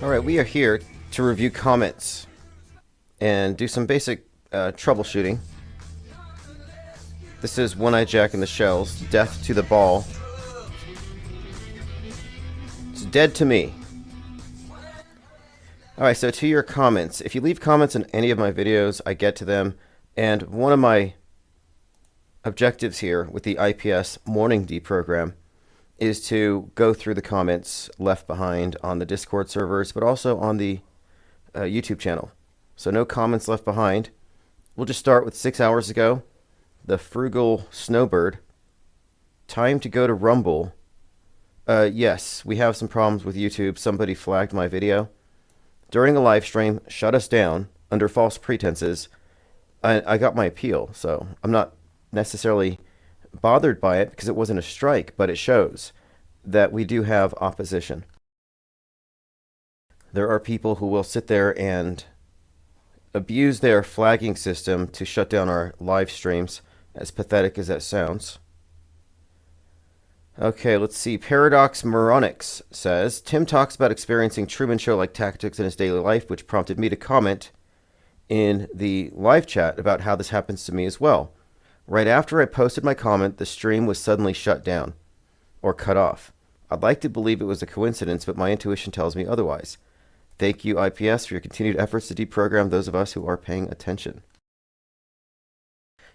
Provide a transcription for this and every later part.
Alright, we are here to review comments and do some basic troubleshooting. This is One-Eye Jack and the Shells, Death to the Ball. It's dead to me. Alright, so to your comments. If you leave comments in any of my videos, I get to them. And one of my objectives here with the IPS morning deprogram is to go through the comments left behind on the Discord servers, but also on the YouTube channel. So no comments left behind. We'll just start with 6 hours ago. The Frugal Snowbird. Time to go to Rumble. Yes, we have some problems with YouTube. Somebody flagged my video during a live stream, shut us down under false pretenses. I got my appeal, so I'm not necessarily bothered by it because it wasn't a strike, but it shows that we do have opposition. There are people who will sit there and abuse their flagging system to shut down our live streams, as pathetic as that sounds. Okay, let's see. Paradox Moronics says, Tim talks about experiencing Truman Show-like tactics in his daily life, which prompted me to comment in the live chat about how this happens to me as well. Right after I posted my comment, the stream was suddenly shut down or cut off. I'd like to believe it was a coincidence, but my intuition tells me otherwise. Thank you, IPS, for your continued efforts to deprogram those of us who are paying attention.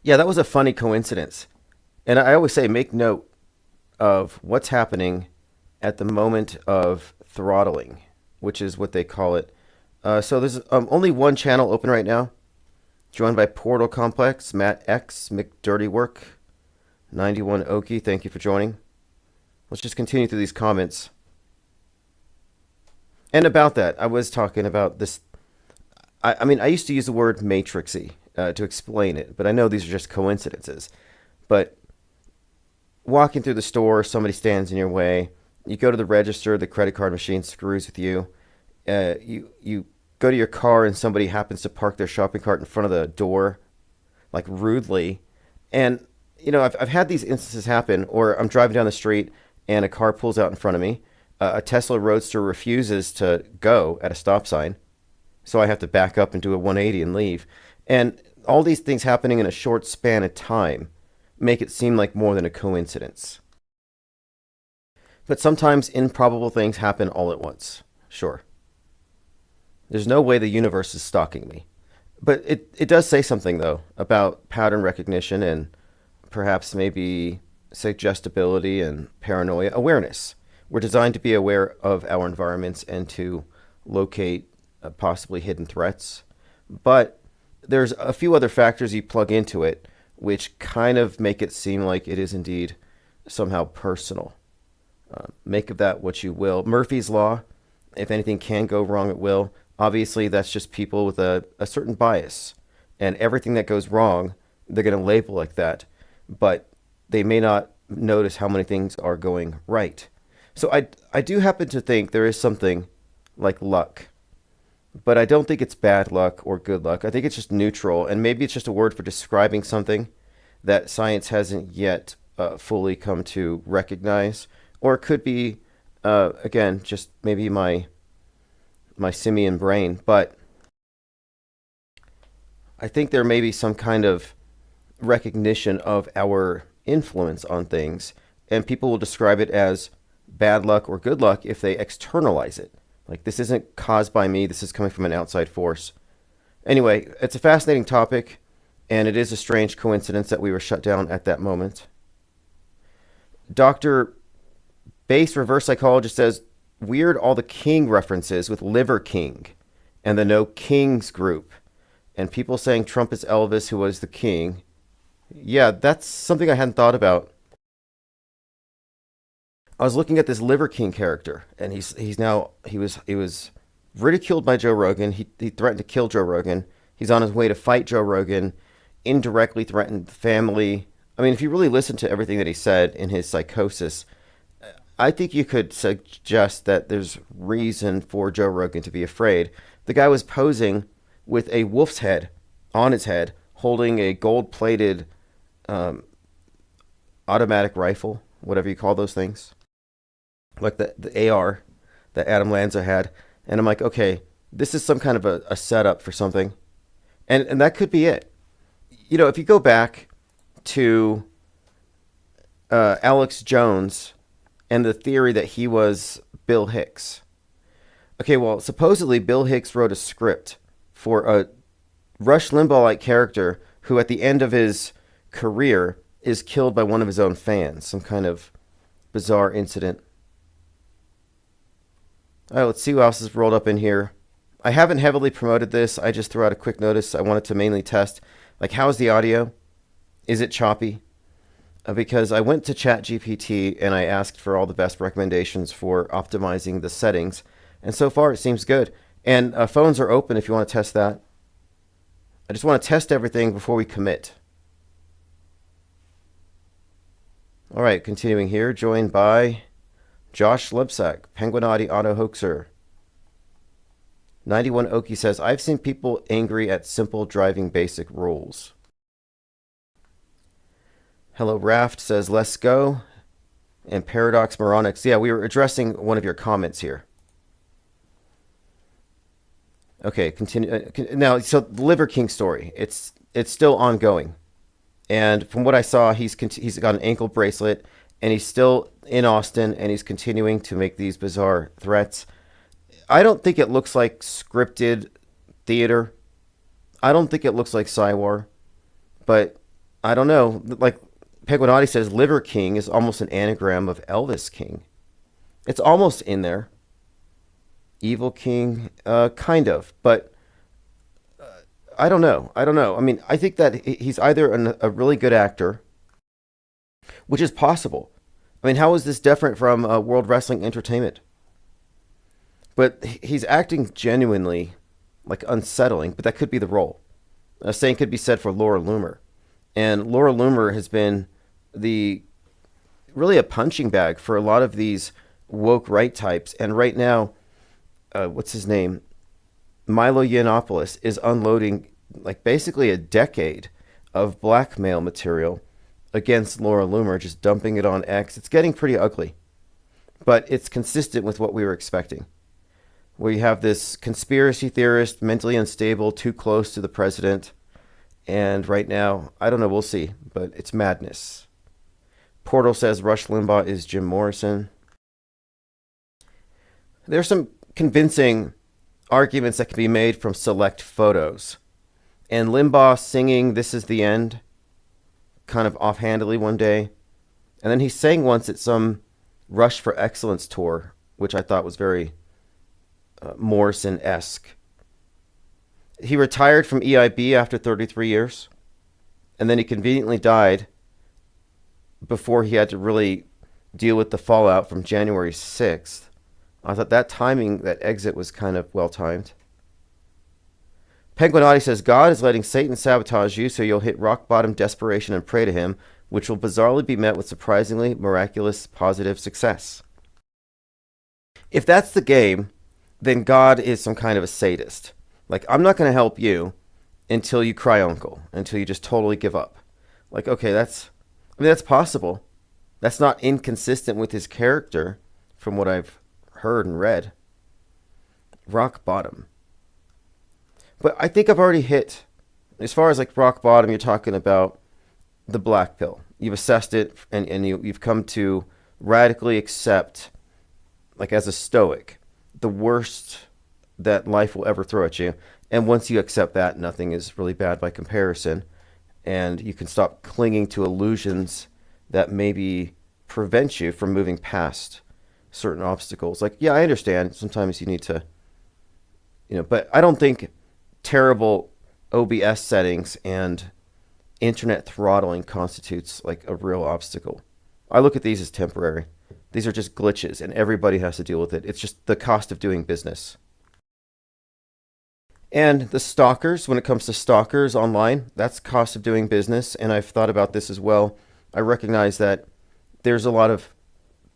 Yeah, that was a funny coincidence. And I always say make note of what's happening at the moment of throttling, which is what they call it. So there's only one channel open right now. Joined by Portal Complex, Matt X, McDirtyWork, 91 Okie, thank you for joining. Let's just continue through these comments. And about that, I was talking about this. I mean, I used to use the word matrixy to explain it, but I know these are just coincidences. But walking through the store, somebody stands in your way. You go to the register, the credit card machine screws with you. You go to your car and somebody happens to park their shopping cart in front of the door, like rudely. And, you know, I've had these instances happen, or I'm driving down the street and a car pulls out in front of me. A Tesla Roadster refuses to go at a stop sign, so I have to back up and do a 180 and leave. And all these things happening in a short span of time make it seem like more than a coincidence. But sometimes improbable things happen all at once. Sure. There's no way the universe is stalking me. But it does say something, though, about pattern recognition and perhaps maybe suggestibility and paranoia awareness. We're designed to be aware of our environments and to locate possibly hidden threats. But there's a few other factors you plug into it which kind of make it seem like it is indeed somehow personal. Make of that what you will. Murphy's Law, if anything can go wrong, it will. Obviously, that's just people with a certain bias. And everything that goes wrong, they're going to label like that. But they may not notice how many things are going right. So I do happen to think there is something like luck. But I don't think it's bad luck or good luck. I think it's just neutral. And maybe it's just a word for describing something that science hasn't yet fully come to recognize. Or it could be, again, just maybe my simian brain, but I think there may be some kind of recognition of our influence on things, and people will describe it as bad luck or good luck if they externalize it. Like, this isn't caused by me, this is coming from an outside force. Anyway, it's a fascinating topic, and it is a strange coincidence that we were shut down at that moment. Dr. Base Reverse Psychologist says, weird all the King references with Liver King and the No Kings group. And people saying Trump is Elvis, who was the king. Yeah, that's something I hadn't thought about. I was looking at this Liver King character, and he was ridiculed by Joe Rogan. He threatened to kill Joe Rogan. He's on his way to fight Joe Rogan, indirectly threatened the family. I mean, if you really listen to everything that he said in his psychosis, I think you could suggest that there's reason for Joe Rogan to be afraid. The guy was posing with a wolf's head on his head, holding a gold-plated automatic rifle, whatever you call those things, like the AR that Adam Lanza had. And I'm like, okay, this is some kind of a setup for something. And that could be it. You know, if you go back to Alex Jones and the theory that he was Bill Hicks. Okay, well, supposedly Bill Hicks wrote a script for a Rush Limbaugh-like character who, at the end of his career, is killed by one of his own fans. Some kind of bizarre incident. All right, let's see what else is rolled up in here. I haven't heavily promoted this. I just threw out a quick notice. I wanted to mainly test, like, how's the audio? Is it choppy? Because I went to ChatGPT and I asked for all the best recommendations for optimizing the settings. And so far, it seems good. And phones are open if you want to test that. I just want to test everything before we commit. All right, continuing here, joined by Josh Lebsack, Penguinati Auto Hoaxer. 91 Oki says, I've seen people angry at simple driving basic rules. Hello Raft says, let's go. And Paradox Moronics, yeah, we were addressing one of your comments here. Okay, continue. Now, so the Liver King story, it's still ongoing. And from what I saw, he's got an ankle bracelet, and he's still in Austin, and he's continuing to make these bizarre threats. I don't think it looks like scripted theater. I don't think it looks like Cywar. But I don't know. Like Peguinati says, Liver King is almost an anagram of Elvis King. It's almost in there. Evil King, kind of. But I don't know. I mean, I think that he's either a really good actor, which is possible. I mean, how is this different from World Wrestling Entertainment? But he's acting genuinely, like, unsettling, but that could be the role. Same could be said for Laura Loomer. And Laura Loomer has been really a punching bag for a lot of these woke right types. And right now, what's his name? Milo Yiannopoulos is unloading, like, basically a decade of blackmail material against Laura Loomer, just dumping it on X. It's getting pretty ugly. But it's consistent with what we were expecting. Where you have this conspiracy theorist, mentally unstable, too close to the president. And right now, I don't know, we'll see. But it's madness. Portal says Rush Limbaugh is Jim Morrison. There's some convincing arguments that can be made from select photos. And Limbaugh singing This Is the End, kind of offhandedly one day. And then he sang once at some Rush for Excellence tour, which I thought was very Morrison-esque. He retired from EIB after 33 years, and then he conveniently died before he had to really deal with the fallout from January 6th. I thought that timing, that exit, was kind of well-timed. Penguinati says, God is letting Satan sabotage you so you'll hit rock-bottom desperation and pray to him, which will bizarrely be met with surprisingly miraculous positive success. If that's the game, then God is some kind of a sadist. Like, I'm not going to help you until you cry uncle, until you just totally give up. Like, okay, that's possible. That's not inconsistent with his character from what I've heard and read. Rock bottom. But I think I've already hit, as far as like rock bottom, you're talking about the black pill. You've assessed it and you've come to radically accept, like as a stoic, the worst that life will ever throw at you. And once you accept that, nothing is really bad by comparison. And you can stop clinging to illusions that maybe prevent you from moving past certain obstacles. Like, yeah, I understand. Sometimes you need to, but I don't think terrible OBS settings and internet throttling constitutes like a real obstacle. I look at these as temporary. These are just glitches, and everybody has to deal with it. It's just the cost of doing business. And the stalkers, when it comes to stalkers online, that's cost of doing business, and I've thought about this as well. I recognize that there's a lot of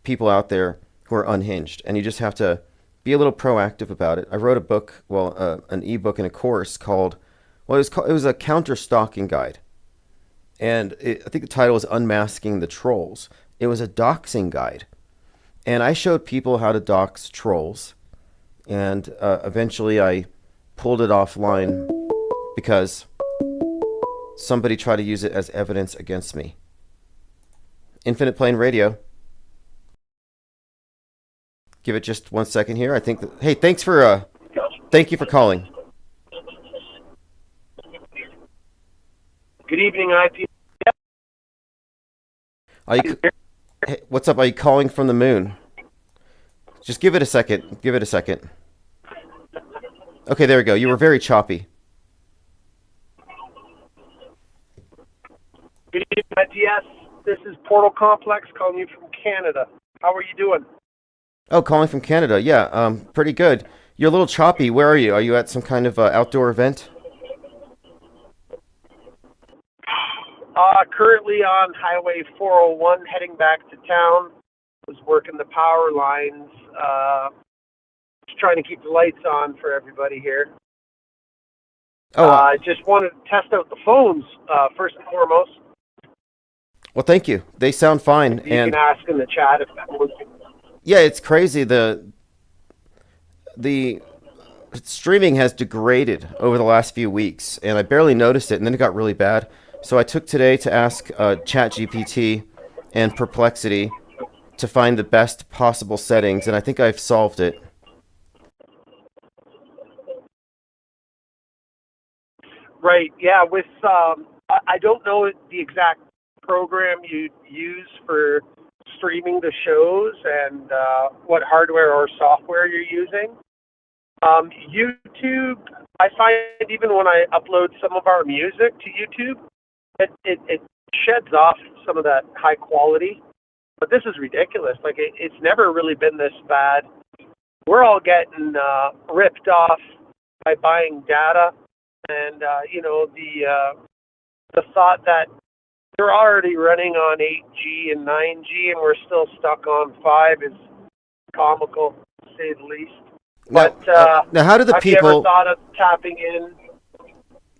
people out there who are unhinged, and you just have to be a little proactive about it. I wrote a book, an ebook and a course called, it was a counter-stalking guide. And I think the title was Unmasking the Trolls. It was a doxing guide. And I showed people how to dox trolls. and eventually I pulled it offline because somebody tried to use it as evidence against me. Infinite Plane Radio. Give it just 1 second here. I think that, hey, thank you for calling. Good evening, IP. Hey, what's up? Are you calling from the moon? Just give it a second. Give it a second. Okay, there we go. You were very choppy. Good evening, IPS. This is Portal Complex calling you from Canada. How are you doing? Oh, calling from Canada. Yeah, pretty good. You're a little choppy. Where are you? Are you at some kind of outdoor event? Currently on Highway 401, heading back to town. Was working the power lines. Just trying to keep the lights on for everybody here. Oh, I just wanted to test out the phones first and foremost. well, thank you. They sound fine. You can ask in the chat if that was. Yeah, it's crazy. The streaming has degraded over the last few weeks, and I barely noticed it, and then it got really bad. So I took today to ask ChatGPT and Perplexity to find the best possible settings, and I think I've solved it. Right. Yeah. With I don't know the exact program you use for streaming the shows and what hardware or software you're using. YouTube, I find even when I upload some of our music to YouTube, it sheds off some of that high quality. But this is ridiculous. Like, it's never really been this bad. We're all getting ripped off by buying data. And, the thought that they're already running on 8G and 9G and we're still stuck on 5 is comical, to say the least. But now how do the people... Have you ever thought of tapping in?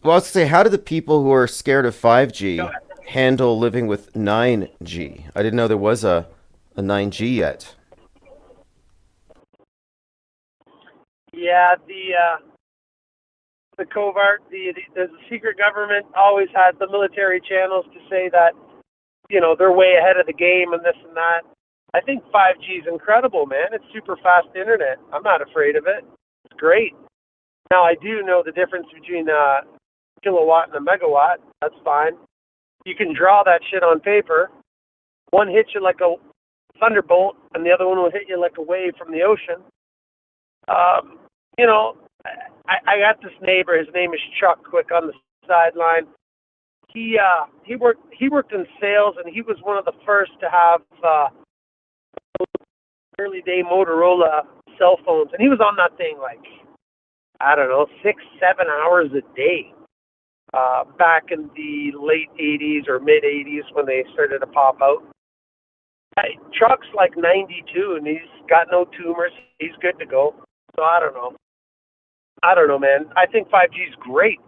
Well, I was going to say, how do the people who are scared of 5G handle living with 9G? I didn't know there was a 9G yet. Yeah, the covert, the secret government always has the military channels to say that, they're way ahead of the game and this and that. I think 5G is incredible, man. It's super fast internet. I'm not afraid of it. It's great. Now, I do know the difference between a kilowatt and a megawatt. That's fine. You can draw that shit on paper. One hits you like a thunderbolt, and the other one will hit you like a wave from the ocean. I got this neighbor. His name is Chuck Quick on the sideline. He worked in sales, and he was one of the first to have early day Motorola cell phones, and he was on that thing like, I don't know, 6-7 hours a day back in the late 80s or mid 80s when they started to pop out. Chuck's like 92 and he's got no tumors. He's good to go. So I don't know, man. I think 5G is great.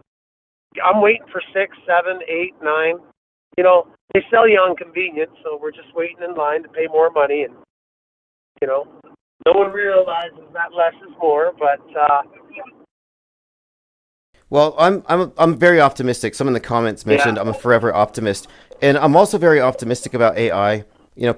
I'm waiting for 6, 7, 8, 9. They sell you on convenience, so we're just waiting in line to pay more money, and no one realizes that less is more. But well, I'm very optimistic. Some in the comments mentioned I'm a forever optimist, and I'm also very optimistic about AI.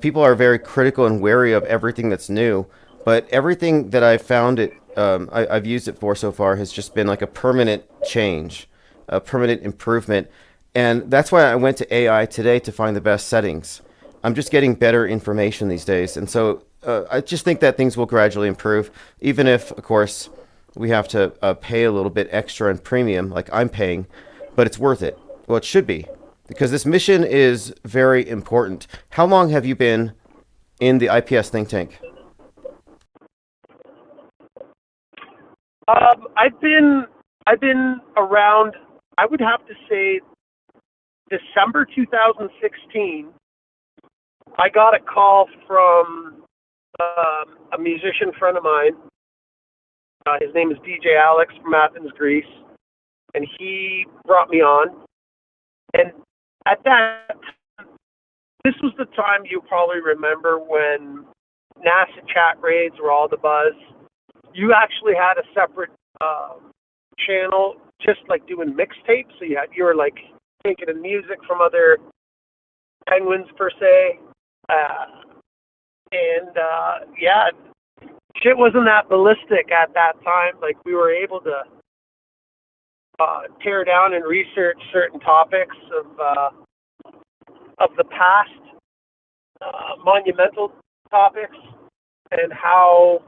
People are very critical and wary of everything that's new, but everything that I've found I've used it for so far has just been like a permanent change, a permanent improvement. And that's why I went to AI today to find the best settings. I'm just getting better information these days. And so I just think that things will gradually improve, even if, of course, we have to pay a little bit extra in premium, like I'm paying, but it's worth it. Well, it should be, because this mission is very important. How long have you been in the IPS think tank? I've been around, I would have to say, December 2016, I got a call from a musician friend of mine. His name is DJ Alex from Athens, Greece, and he brought me on. And at that time, this was the time you probably remember when NASA chat raids were all the buzz. you actually had a separate channel, just like doing mixtapes. So you were like taking in music from other penguins per se, and yeah, shit wasn't that ballistic at that time. Like we were able to tear down and research certain topics of the past, monumental topics, and how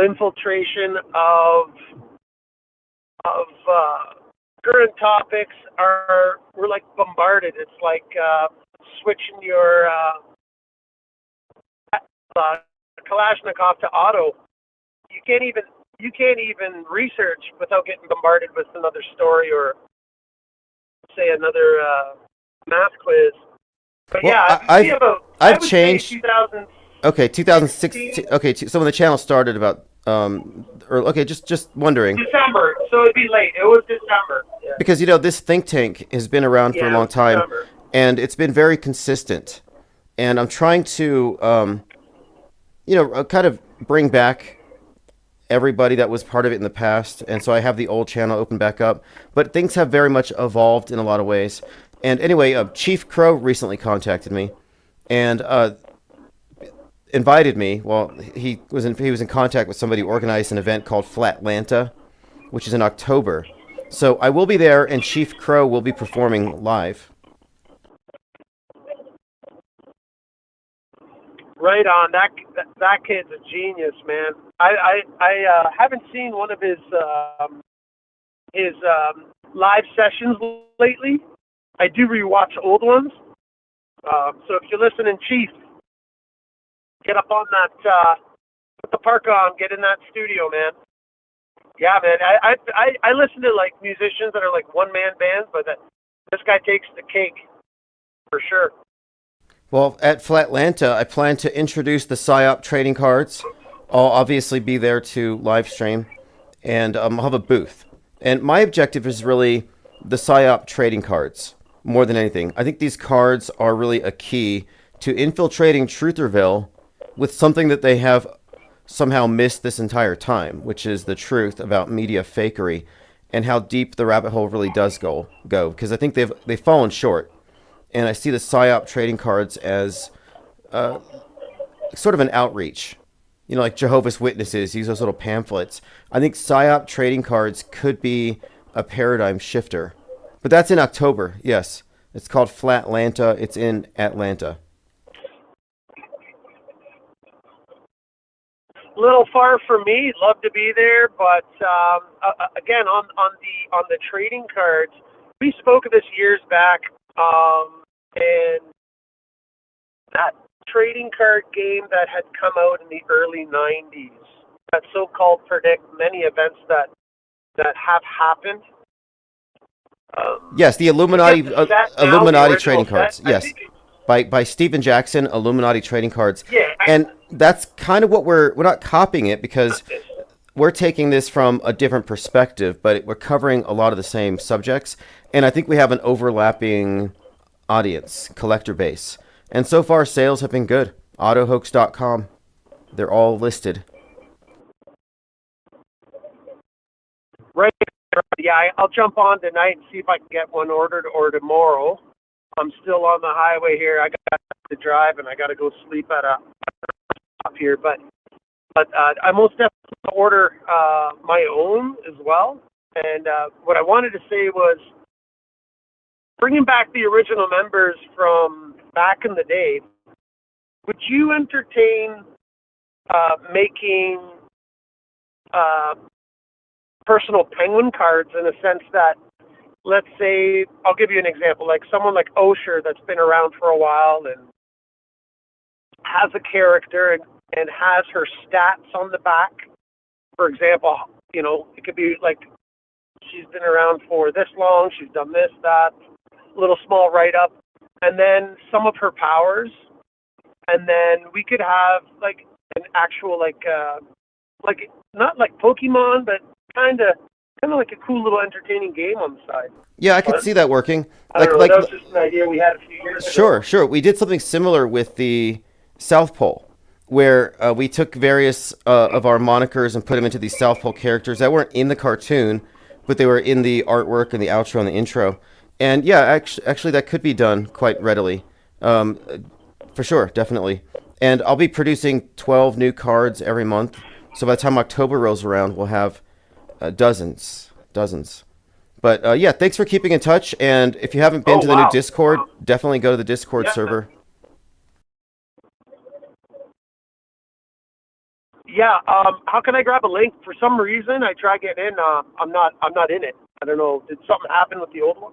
infiltration of current topics we're like bombarded. It's like switching your Kalashnikov to auto. You can't even research without getting bombarded with another story or say another math quiz. But Well, yeah, I I've would changed. say 2000. Okay, 2016. Okay, so when the channel started about or okay, just wondering December, so it'd be late. It was December. Yeah, because this think tank has been around for a yeah, it long was time, December. and it's been very consistent. And I'm trying to kind of bring back everybody that was part of it in the past, and so I have the old channel open back up. But things have very much evolved in a lot of ways. And anyway, Chief Crow recently contacted me, and invited me. Well, he was in contact with somebody who organized an event called Flatlanta, which is in October. So I will be there, and Chief Crow will be performing live. Right on. That kid's a genius, man. I haven't seen one of his live sessions lately. I do rewatch old ones. So if you're listening, Chief, get up on that. Put the park on. Get in that studio, man. Yeah, man. I listen to like musicians that are like one man bands, but this guy takes the cake for sure. Well, at Flatlanta, I plan to introduce the PSYOP trading cards. I'll obviously be there to live stream, and I'll have a booth. And my objective is really the PSYOP trading cards more than anything. I think these cards are really a key to infiltrating Trutherville with something that they have somehow missed this entire time, which is the truth about media fakery and how deep the rabbit hole really does go. Because I think they've fallen short. And I see the PSYOP trading cards as sort of an outreach. Like Jehovah's Witnesses use those little pamphlets. I think PSYOP trading cards could be a paradigm shifter. But that's in October, yes. It's called Flatlanta. It's in Atlanta. A little far for me. Love to be there, but again, on the trading cards, we spoke of this years back. And that trading card game that had come out in the early 90s, that so-called predict many events that have happened. Yes, the Illuminati the trading cards. Set, Yes, by Stephen Jackson, Illuminati trading cards. Yeah, and that's kind of what we're not copying it because we're taking this from a different perspective, but we're covering a lot of the same subjects. And I think we have an overlapping audience, collector base. And so far, sales have been good. Autohoax.com. They're all listed. Right. Yeah, I'll jump on tonight and see if I can get one ordered or tomorrow. I'm still on the highway here. I got to drive and I got to go sleep at a stop here. But I most definitely order my own as well. And what I wanted to say was, bringing back the original members from back in the day, would you entertain making personal penguin cards in a sense that, let's say, I'll give you an example, like someone like Osher that's been around for a while and has a character and has her stats on the back. For example, it could be like she's been around for this long, she's done this, that, little small write-up, and then some of her powers, and then we could have like an actual like not like Pokemon, but kind of like a cool little entertaining game on the side. Yeah, I could see that working. I don't know, that was just an idea we had a few years ago. Sure. We did something similar with the South Pole, where we took various of our monikers and put them into these South Pole characters that weren't in the cartoon, but they were in the artwork and the outro and the intro. And yeah, actually, that could be done quite readily, um, for sure, definitely. And I'll be producing 12 new cards every month. So by the time October rolls around, we'll have dozens. But yeah, thanks for keeping in touch. And if you haven't been Oh to the new wow. Discord, definitely go to the Discord Yeah. server. Yeah. How can I grab a link? For some reason, I try getting in. I'm not in it. I don't know. Did something happen with the old one?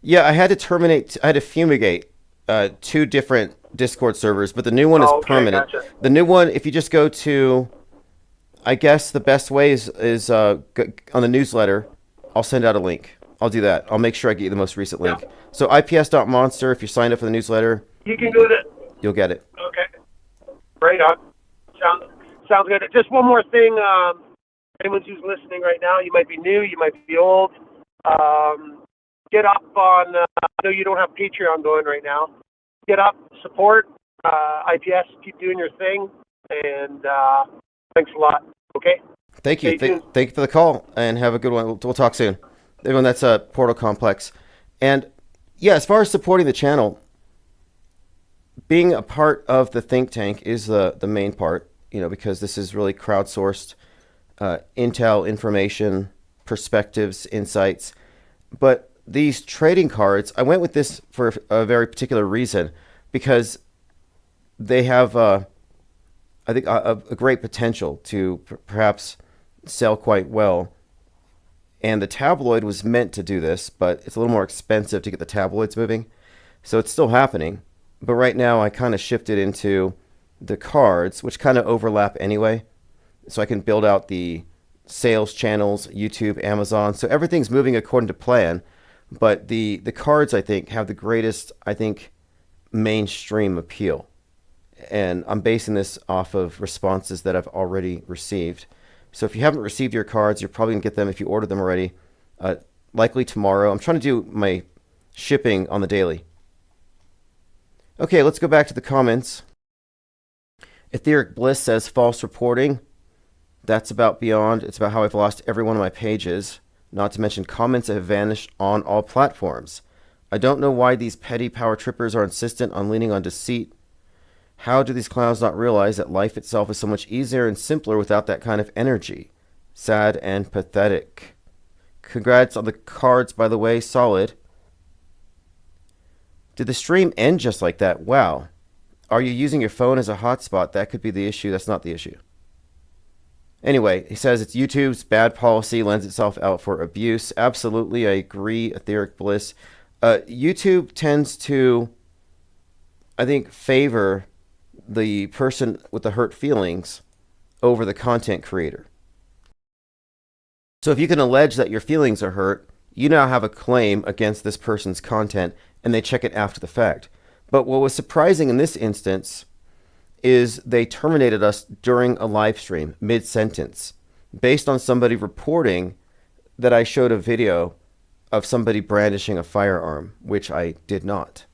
Yeah, I had to fumigate two different Discord servers, but the new one is Oh, okay, permanent. gotcha. The new one, if you just go to, I guess the best way is on the newsletter. I'll send out a link. I'll do that. I'll make sure I get you the most recent link. Yeah. So ips.monster, if you signed up for the newsletter, You can do it. you'll get it. Okay. Right on. Sounds good. Just one more thing. Anyone who's listening right now, you might be new, you might be old. Get up on. I know you don't have Patreon going right now. Get up, support IPS. Keep doing your thing, and thanks a lot. Okay. Thank you. Stay tuned. Thank you for the call, and have a good one. We'll talk soon. Everyone, that's Portal Complex. And yeah, as far as supporting the channel, being a part of the think tank is the main part, because this is really crowdsourced intel, information, perspectives, insights. But these trading cards, I went with this for a very particular reason, because they have, I think, a great potential to perhaps sell quite well. And the tabloid was meant to do this, but it's a little more expensive to get the tabloids moving. So it's still happening. But right now I kind of shifted into the cards, which kind of overlap anyway. So I can build out the sales channels, YouTube, Amazon. So everything's moving according to plan. But the cards, I think, have the greatest, mainstream appeal. And I'm basing this off of responses that I've already received. So if you haven't received your cards, you're probably going to get them if you order them already. Likely tomorrow. I'm trying to do my shipping on the daily. Okay, let's go back to the comments. Etheric Bliss says false reporting. That's about beyond. It's about how I've lost every one of my pages. Not to mention comments that have vanished on all platforms. I don't know why these petty power trippers are insistent on leaning on deceit. How do these clowns not realize that life itself is so much easier and simpler without that kind of energy? Sad and pathetic. Congrats on the cards, by the way. Solid. Did the stream end just like that? Wow. Are you using your phone as a hotspot? That could be the issue. That's not the issue. Anyway, he says it's YouTube's bad policy lends itself out for abuse. Absolutely, I agree, Etheric Bliss. YouTube tends to, I think, favor the person with the hurt feelings over the content creator. So if you can allege that your feelings are hurt, you now have a claim against this person's content, and they check it after the fact. But what was surprising in this instance is they terminated us during a live stream, mid-sentence, based on somebody reporting that I showed a video of somebody brandishing a firearm, which I did not.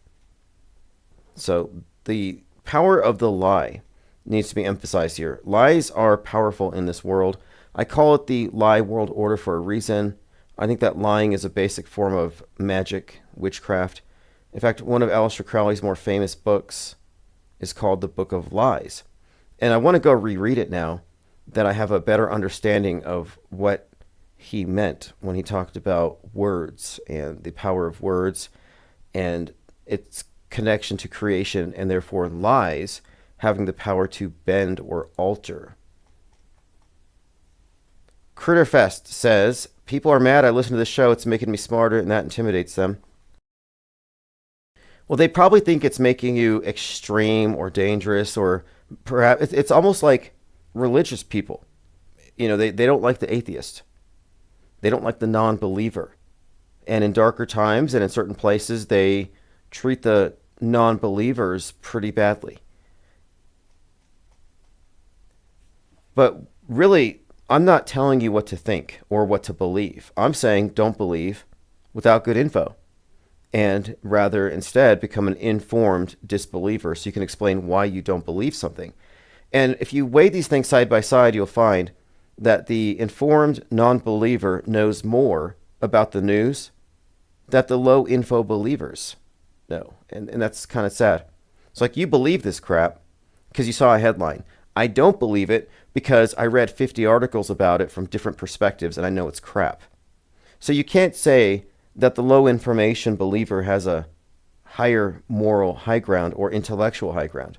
So the power of the lie needs to be emphasized here. Lies are powerful in this world. I call it the lie world order for a reason. I think that lying is a basic form of magic, witchcraft. In fact, one of Aleister Crowley's more famous books is called The Book of Lies. And I want to go reread it now that I have a better understanding of what he meant when he talked about words and the power of words and its connection to creation, and therefore lies having the power to bend or alter. Critterfest says, people are mad I listen to this show, it's making me smarter, and that intimidates them. Well, they probably think it's making you extreme or dangerous, or perhaps it's almost like religious people. They don't like the atheist. They don't like the non-believer. And in darker times and in certain places, they treat the non-believers pretty badly. But really, I'm not telling you what to think or what to believe. I'm saying don't believe without good info, and rather instead become an informed disbeliever so you can explain why you don't believe something. And if you weigh these things side by side, you'll find that the informed non-believer knows more about the news that the low info believers know. And that's kind of sad. It's like, you believe this crap because you saw a headline. I don't believe it because I read 50 articles about it from different perspectives and I know it's crap. So you can't say that the low information believer has a higher moral high ground or intellectual high ground.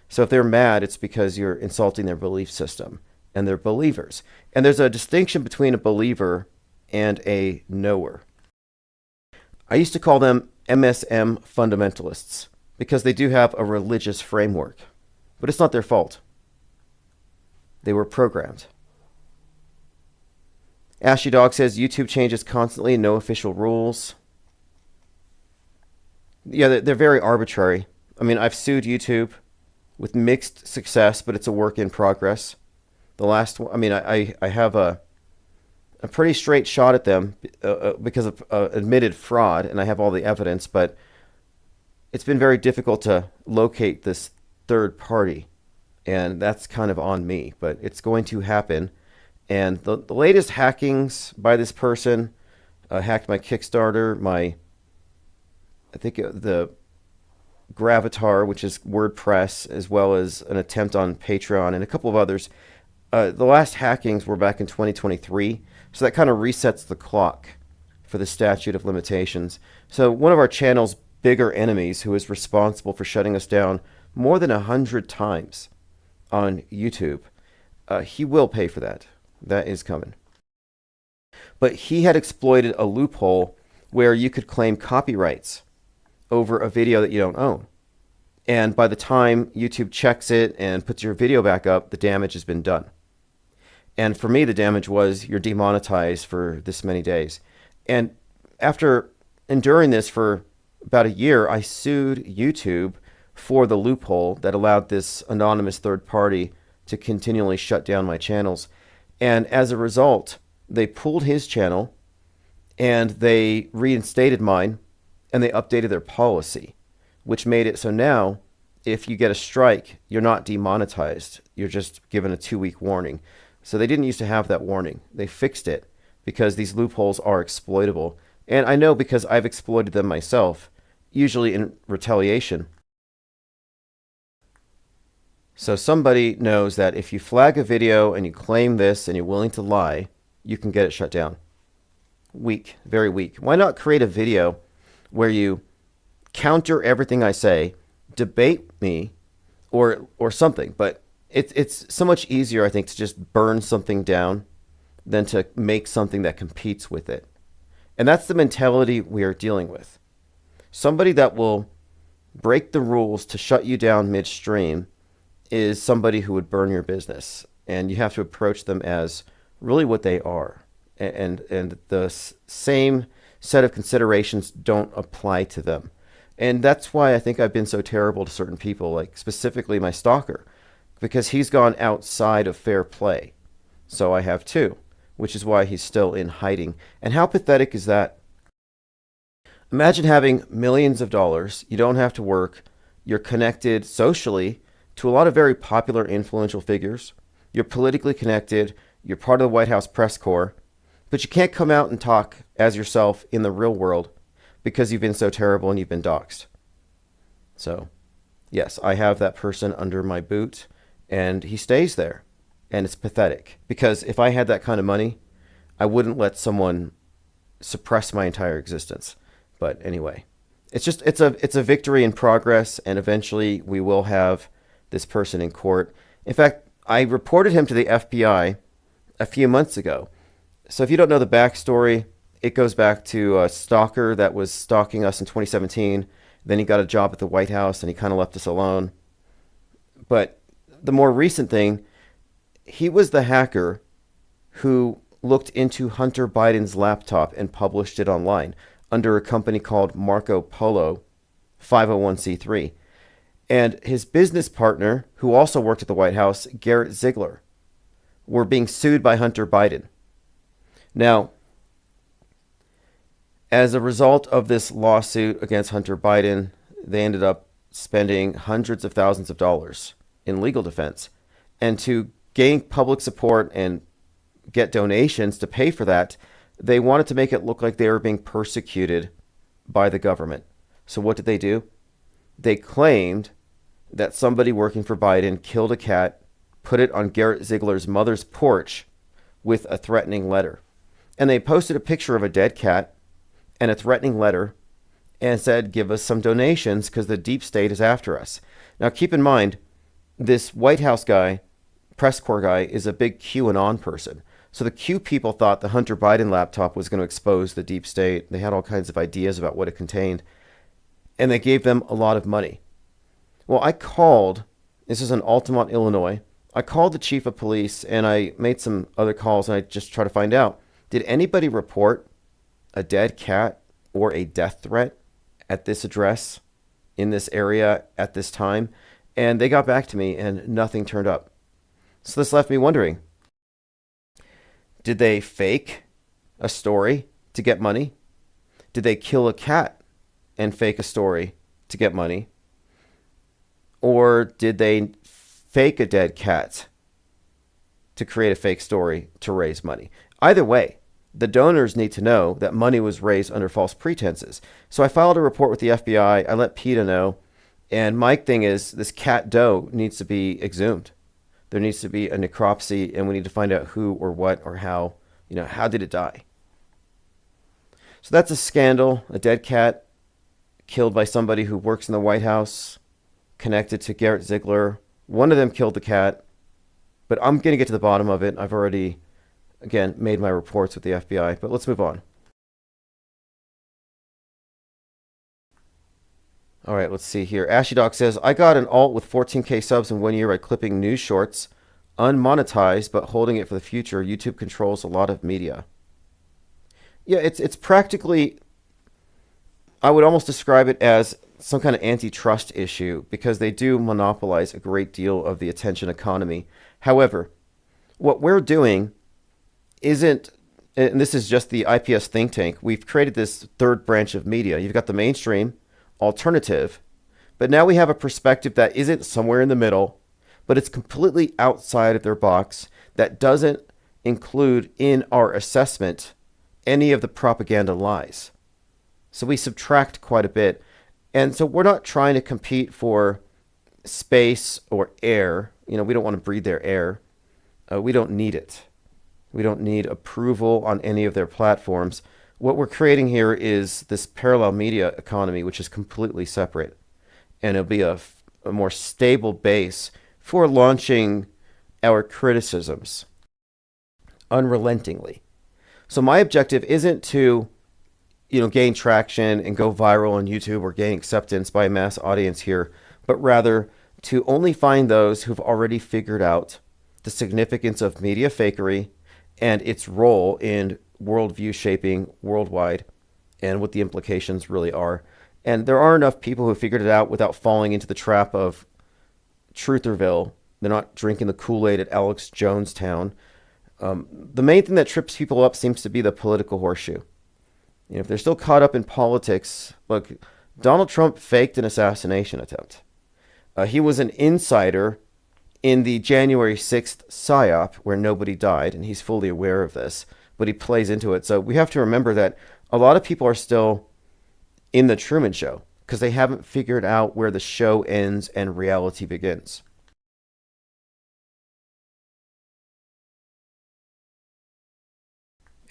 So if they're mad, it's because you're insulting their belief system, and they're believers. And there's a distinction between a believer and a knower. I used to call them MSM fundamentalists because they do have a religious framework, but it's not their fault. They were programmed. Ashy Dog says YouTube changes constantly, no official rules. Yeah, they're very arbitrary. I mean, I've sued YouTube with mixed success, but it's a work in progress. The last one, I mean, I have a pretty straight shot at them because of admitted fraud, and I have all the evidence, but it's been very difficult to locate this third party, and that's kind of on me, but it's going to happen. And the latest hackings by this person hacked my Kickstarter, I think the Gravatar, which is WordPress, as well as an attempt on Patreon and a couple of others. The last hackings were back in 2023, so that kind of resets the clock for the statute of limitations. So one of our channel's bigger enemies, who is responsible for shutting us down more than 100 times on YouTube, he will pay for that. That is coming. But he had exploited a loophole where you could claim copyrights over a video that you don't own. And by the time YouTube checks it and puts your video back up, the damage has been done. And for me, the damage was you're demonetized for this many days. And after enduring this for about a year, I sued YouTube for the loophole that allowed this anonymous third party to continually shut down my channels. And as a result, they pulled his channel and they reinstated mine, and they updated their policy, which made it so now if you get a strike, you're not demonetized. You're just given a 2-week warning. So they didn't used to have that warning. They fixed it because these loopholes are exploitable. And I know because I've exploited them myself, usually in retaliation. So somebody knows that if you flag a video and you claim this and you're willing to lie, you can get it shut down. Weak, very weak. Why not create a video where you counter everything I say, debate me, or something? But it's so much easier, I think, to just burn something down than to make something that competes with it. And that's the mentality we are dealing with. Somebody that will break the rules to shut you down midstream is somebody who would burn your business. And you have to approach them as really what they are. And the same set of considerations don't apply to them. And that's why I think I've been so terrible to certain people, like specifically my stalker, because he's gone outside of fair play. So I have too, which is why he's still in hiding. And how pathetic is that? Imagine having millions of dollars, you don't have to work, you're connected socially to a lot of very popular, influential figures, you're politically connected, you're part of the White House press corps, but you can't come out and talk as yourself in the real world because you've been so terrible and you've been doxxed. So, yes, I have that person under my boot, and he stays there. And it's pathetic, because if I had that kind of money, I wouldn't let someone suppress my entire existence. But anyway, it's a victory in progress, and eventually we will have this person in court. In fact, I reported him to the FBI a few months ago. So if you don't know the backstory, it goes back to a stalker that was stalking us in 2017. Then he got a job at the White House and he kind of left us alone. But the more recent thing, he was the hacker who looked into Hunter Biden's laptop and published it online under a company called Marco Polo 501c3. And his business partner, who also worked at the White House, Garrett Ziegler, were being sued by Hunter Biden. Now, as a result of this lawsuit against Hunter Biden, they ended up spending hundreds of thousands of dollars in legal defense. And to gain public support and get donations to pay for that, they wanted to make it look like they were being persecuted by the government. So what did they do? They claimed that somebody working for Biden killed a cat, put it on Garrett Ziegler's mother's porch with a threatening letter. And they posted a picture of a dead cat and a threatening letter and said, give us some donations because the deep state is after us. Now, keep in mind, this White House guy, press corps guy, is a big QAnon person. So the Q people thought the Hunter Biden laptop was going to expose the deep state. They had all kinds of ideas about what it contained. And they gave them a lot of money. Well, I called, this is in Altamont, Illinois. I called the chief of police and I made some other calls and I just tried to find out, did anybody report a dead cat or a death threat at this address in this area at this time? And they got back to me and nothing turned up. So this left me wondering, did they fake a story to get money? Did they kill a cat and fake a story to get money? Or did they fake a dead cat to create a fake story to raise money? Either way, the donors need to know that money was raised under false pretenses. So I filed a report with the FBI. I let PETA know. And my thing is, this cat doe needs to be exhumed. There needs to be a necropsy, and we need to find out who or what or how, how did it die? So that's a scandal, a dead cat killed by somebody who works in the White House, connected to Garrett Ziegler. One of them killed the cat, but I'm going to get to the bottom of it. I've already, again, made my reports with the FBI, but let's move on. All right, let's see here. Ashy Dog says, I got an alt with 14K subs in 1 year by clipping news shorts, unmonetized, but holding it for the future. YouTube controls a lot of media. Yeah, it's practically, I would almost describe it as some kind of antitrust issue because they do monopolize a great deal of the attention economy. However, what we're doing isn't, and this is just the IPS think tank, we've created this third branch of media. You've got the mainstream, alternative, but now we have a perspective that isn't somewhere in the middle, but it's completely outside of their box that doesn't include in our assessment any of the propaganda lies. So we subtract quite a bit. And so we're not trying to compete for space or air. We don't want to breathe their air. We don't need it. We don't need approval on any of their platforms. What we're creating here is this parallel media economy, which is completely separate. And it'll be a more stable base for launching our criticisms unrelentingly. So my objective isn't to, gain traction and go viral on YouTube or gain acceptance by a mass audience here, but rather to only find those who've already figured out the significance of media fakery and its role in worldview shaping worldwide and what the implications really are. And there are enough people who figured it out without falling into the trap of Trutherville. They're not drinking the Kool-Aid at Alex Jonestown. The main thing that trips people up seems to be the political horseshoe. If they're still caught up in politics, look, Donald Trump faked an assassination attempt. He was an insider in the January 6th PSYOP where nobody died, and he's fully aware of this, but he plays into it. So we have to remember that a lot of people are still in the Truman Show because they haven't figured out where the show ends and reality begins.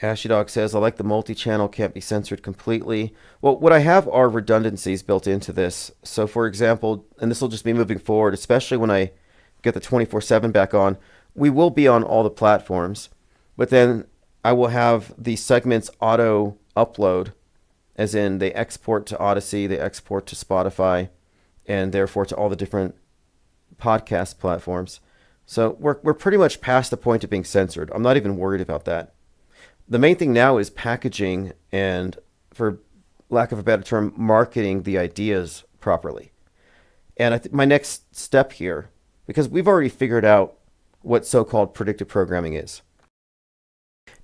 Ashy Dog says, I like the multi-channel, can't be censored completely. Well, what I have are redundancies built into this. So for example, and this will just be moving forward, especially when I get the 24/7 back on, we will be on all the platforms, but then I will have the segments auto upload, as in they export to Odyssey, they export to Spotify, and therefore to all the different podcast platforms. So we're pretty much past the point of being censored. I'm not even worried about that. The main thing now is packaging and, for lack of a better term, marketing the ideas properly. And my next step here, because we've already figured out what so-called predictive programming is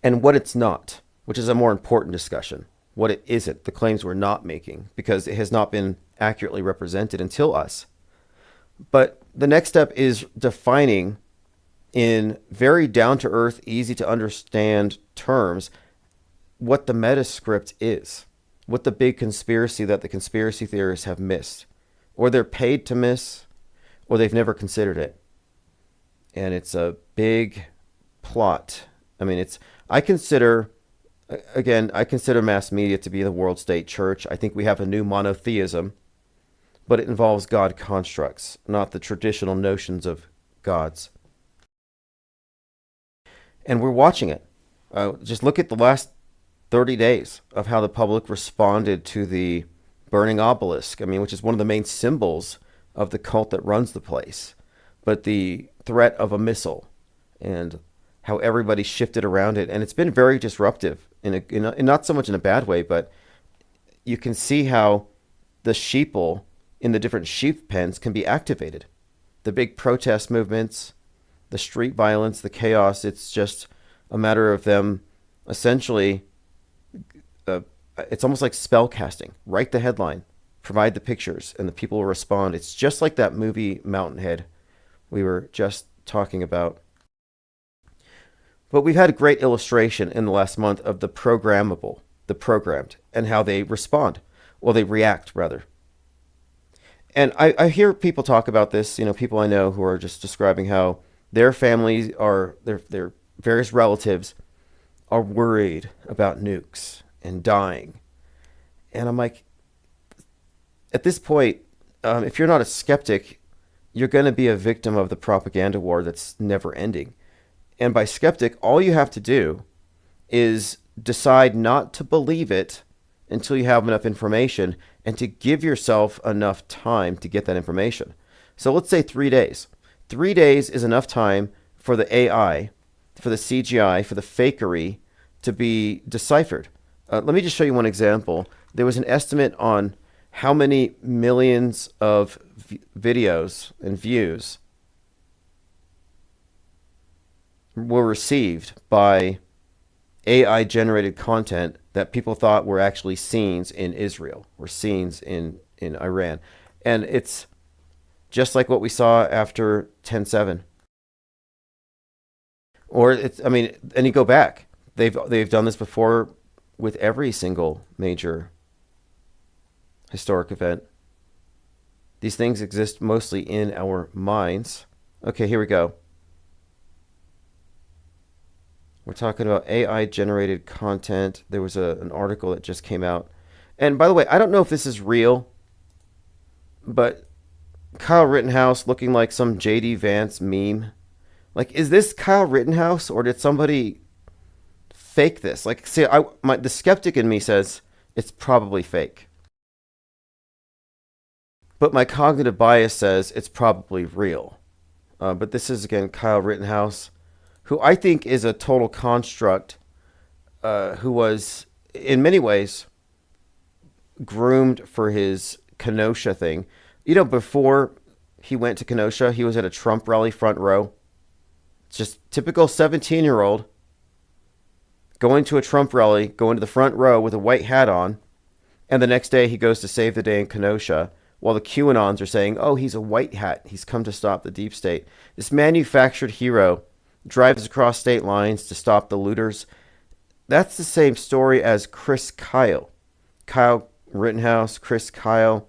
and what it's not, which is a more important discussion. What it isn't, the claims we're not making, because it has not been accurately represented until us. But the next step is defining in very down-to-earth, easy-to-understand terms what the metascript is, what the big conspiracy that the conspiracy theorists have missed, or they're paid to miss, or they've never considered it. And it's a big plot. I mean, I consider mass media to be the world state church. I think we have a new monotheism, but it involves God constructs, not the traditional notions of gods. And we're watching it. Just look at the last 30 days of how the public responded to the burning obelisk. I mean, which is one of the main symbols of the cult that runs the place. But the threat of a missile and how everybody shifted around it. And it's been very disruptive, not so much in a bad way, but you can see how the sheeple in the different sheep pens can be activated. The big protest movements, the street violence, the chaos, it's just a matter of them essentially, it's almost like spell casting. Write the headline, provide the pictures, and the people will respond. It's just like that movie Mountainhead we were just talking about. But we've had a great illustration in the last month of the programmable, the programmed, and how they respond. Well, they react, rather. And I hear people talk about this, people I know who are just describing how their families their various relatives are worried about nukes and dying. And I'm like, at this point, if you're not a skeptic, you're going to be a victim of the propaganda war that's never ending. And by skeptic, all you have to do is decide not to believe it until you have enough information and to give yourself enough time to get that information. So let's say 3 days. 3 days is enough time for the AI, for the CGI, for the fakery to be deciphered. Let me just show you one example. There was an estimate on how many millions of videos and views were received by AI-generated content that people thought were actually scenes in Israel or scenes in Iran. And it's just like what we saw after 10/7. Or and you go back. They've done this before with every single major historic event. These things exist mostly in our minds. Okay, here we go. We're talking about AI-generated content. There was an article that just came out. And by the way, I don't know if this is real, but Kyle Rittenhouse looking like some J.D. Vance meme. Like, is this Kyle Rittenhouse, or did somebody fake this? Like, see, the skeptic in me says it's probably fake. But my cognitive bias says it's probably real. But this is, again, Kyle Rittenhouse, who I think is a total construct, who was, in many ways, groomed for his Kenosha thing. Before he went to Kenosha, he was at a Trump rally front row. Just typical 17-year-old going to a Trump rally, going to the front row with a white hat on, and the next day he goes to save the day in Kenosha, while the QAnons are saying, oh, he's a white hat. He's come to stop the deep state. This manufactured hero drives across state lines to stop the looters. That's the same story as Chris Kyle. Kyle Rittenhouse, Chris Kyle.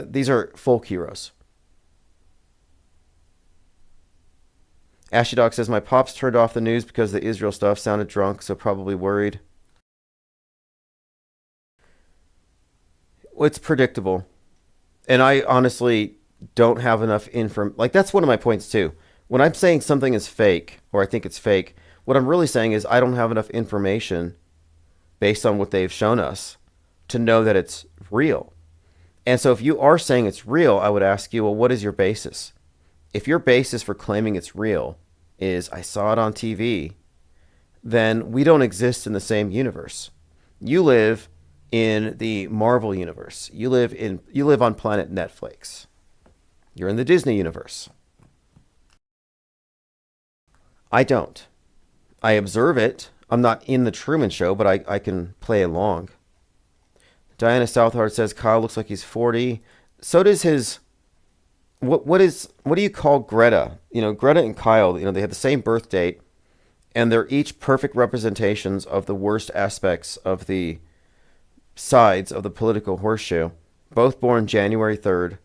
These are folk heroes. Ashy Dog says, my pops turned off the news because the Israel stuff sounded drunk, so probably worried. Well, it's predictable. And I honestly don't have enough like, that's one of my points too. When I'm saying something is fake, or I think it's fake, what I'm really saying is I don't have enough information based on what they've shown us to know that it's real. And so if you are saying it's real, I would ask you, well, what is your basis? If your basis for claiming it's real is I saw it on TV, then we don't exist in the same universe. You live in the Marvel universe. You live on planet Netflix. You're in the Disney universe. I don't. I observe it. I'm not in the Truman Show, but I can play along. Diana Southard says Kyle looks like he's 40. So does his what do you call Greta? Greta and Kyle, they have the same birth date, and they're each perfect representations of the worst aspects of the sides of the political horseshoe. Both born January 3rd.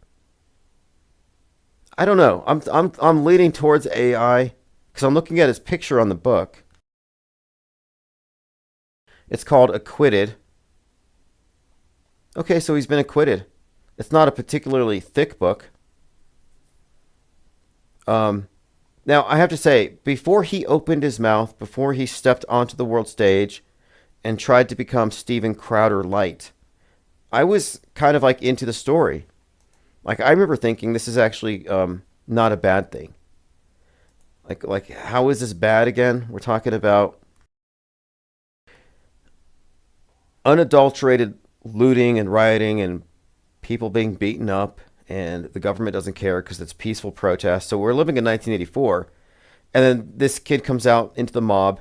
I don't know. I'm leaning towards AI because I'm looking at his picture on the book. It's called Acquitted. Okay, so he's been acquitted. It's not a particularly thick book. Now, I have to say, before he opened his mouth, before he stepped onto the world stage and tried to become Steven Crowder light, I was kind of like into the story. Like, I remember thinking this is actually not a bad thing. Like how is this bad again? We're talking about unadulterated looting and rioting and people being beaten up, and the government doesn't care because it's peaceful protest. So we're living in 1984, and then this kid comes out into the mob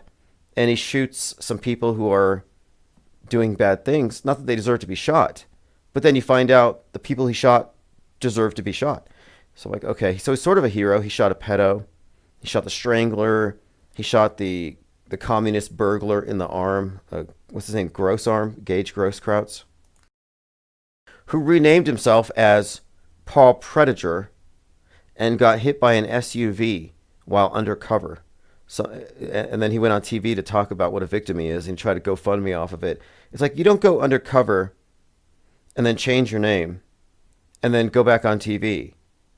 and he shoots some people who are doing bad things. Not that they deserve to be shot, but then you find out the people he shot deserve to be shot. So like, okay, so he's sort of a hero. He shot a pedo, he shot the strangler, he shot the communist burglar in the arm. What's his name? Gage Grosskreutz, who renamed himself as Paul Predator and got hit by an SUV while undercover. So, and then he went on TV to talk about what a victim he is and tried to GoFundMe off of it. It's like, you don't go undercover and then change your name and then go back on TV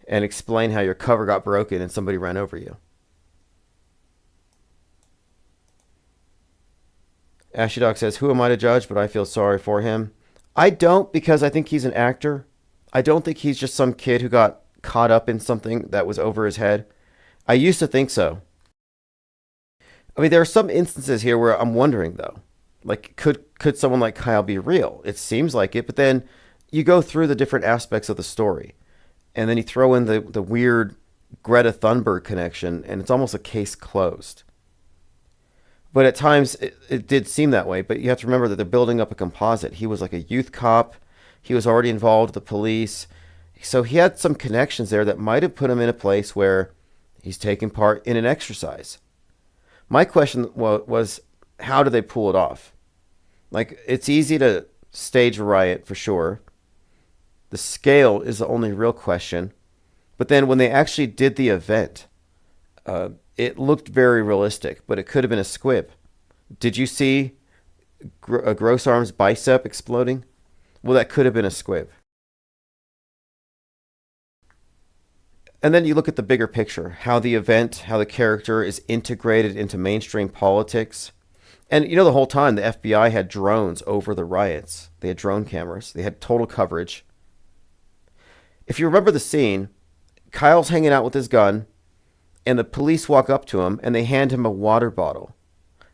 and explain how your cover got broken and somebody ran over you. Ashy Dog says, who am I to judge, but I feel sorry for him. I don't, because I think he's an actor. I don't think he's just some kid who got caught up in something that was over his head. I used to think so. I mean, there are some instances here where I'm wondering, though. Like, could someone like Kyle be real? It seems like it, but then you go through the different aspects of the story, and then you throw in the weird Greta Thunberg connection, and it's almost a case closed. But at times, it did seem that way. But you have to remember that they're building up a composite. He was like a youth cop. He was already involved with the police. So he had some connections there that might have put him in a place where he's taking part in an exercise. My question was, how do they pull it off? Like, it's easy to stage a riot for sure. The scale is the only real question. But then when they actually did the event, it looked very realistic, but it could have been a squib. Did you see a Grossarm's bicep exploding? Well, that could have been a squib. And then you look at the bigger picture, how the event, how the character is integrated into mainstream politics. And the whole time the FBI had drones over the riots. They had drone cameras. They had total coverage. If you remember the scene, Kyle's hanging out with his gun, and the police walk up to him and they hand him a water bottle.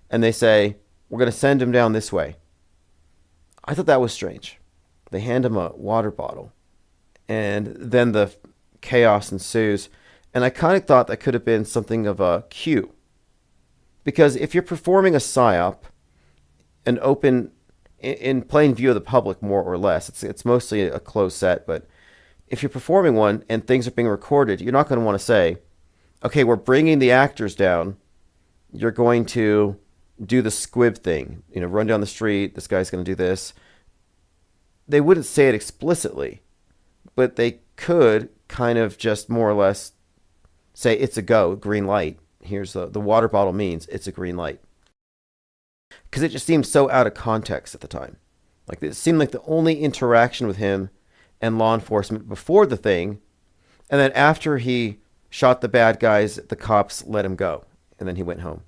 And they say, we're going to send him down this way. I thought that was strange. They hand him a water bottle. And then the chaos ensues. And I kind of thought that could have been something of a cue. Because if you're performing a psyop, an open, in plain view of the public, more or less, it's mostly a closed set, but if you're performing one and things are being recorded, you're not going to want to say, okay, we're bringing the actors down. You're going to do the squib thing, run down the street. This guy's going to do this. They wouldn't say it explicitly, but they could kind of just more or less say it's a go, green light. Here's the water bottle means it's a green light. Because it just seemed so out of context at the time. Like, it seemed like the only interaction with him and law enforcement before the thing, and then after he shot the bad guys, the cops let him go, and then he went home.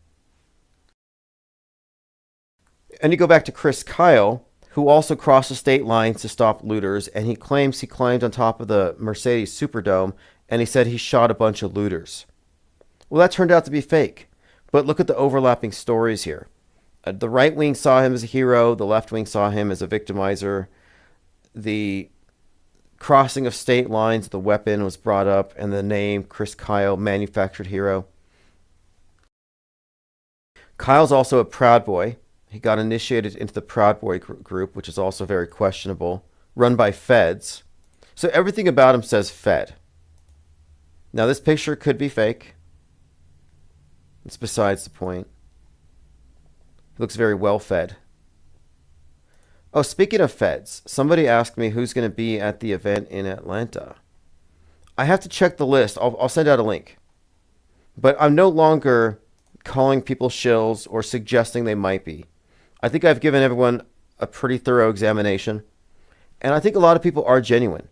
And you go back to Chris Kyle, who also crossed the state lines to stop looters, and he claims he climbed on top of the Mercedes Superdome, and he said he shot a bunch of looters. Well, that turned out to be fake, but look at the overlapping stories here. The right wing saw him as a hero, the left wing saw him as a victimizer. The crossing of state lines, the weapon was brought up, and the name Chris Kyle, manufactured hero. Kyle's also a Proud Boy. He got initiated into the Proud Boy group, which is also very questionable, run by feds. So everything about him says Fed. Now, this picture could be fake. It's besides the point. He looks very well fed. Oh, speaking of feds, somebody asked me who's going to be at the event in Atlanta. I have to check the list. I'll send out a link. But I'm no longer calling people shills or suggesting they might be. I think I've given everyone a pretty thorough examination. And I think a lot of people are genuine.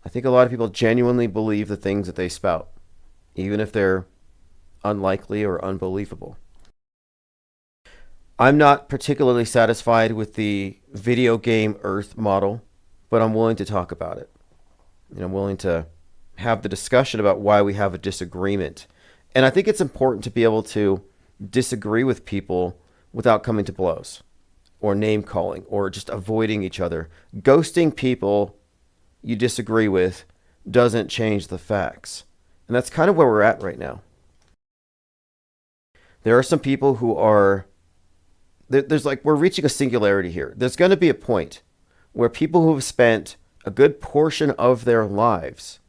I think a lot of people genuinely believe the things that they spout, even if they're unlikely or unbelievable. I'm not particularly satisfied with the video game Earth model, but I'm willing to talk about it. I'm willing to have the discussion about why we have a disagreement. And I think it's important to be able to disagree with people without coming to blows or name calling or just avoiding each other. Ghosting people you disagree with doesn't change the facts. And that's kind of where we're at right now. There are some people who are, we're reaching a singularity here. There's going to be a point where people who have spent a good portion of their lives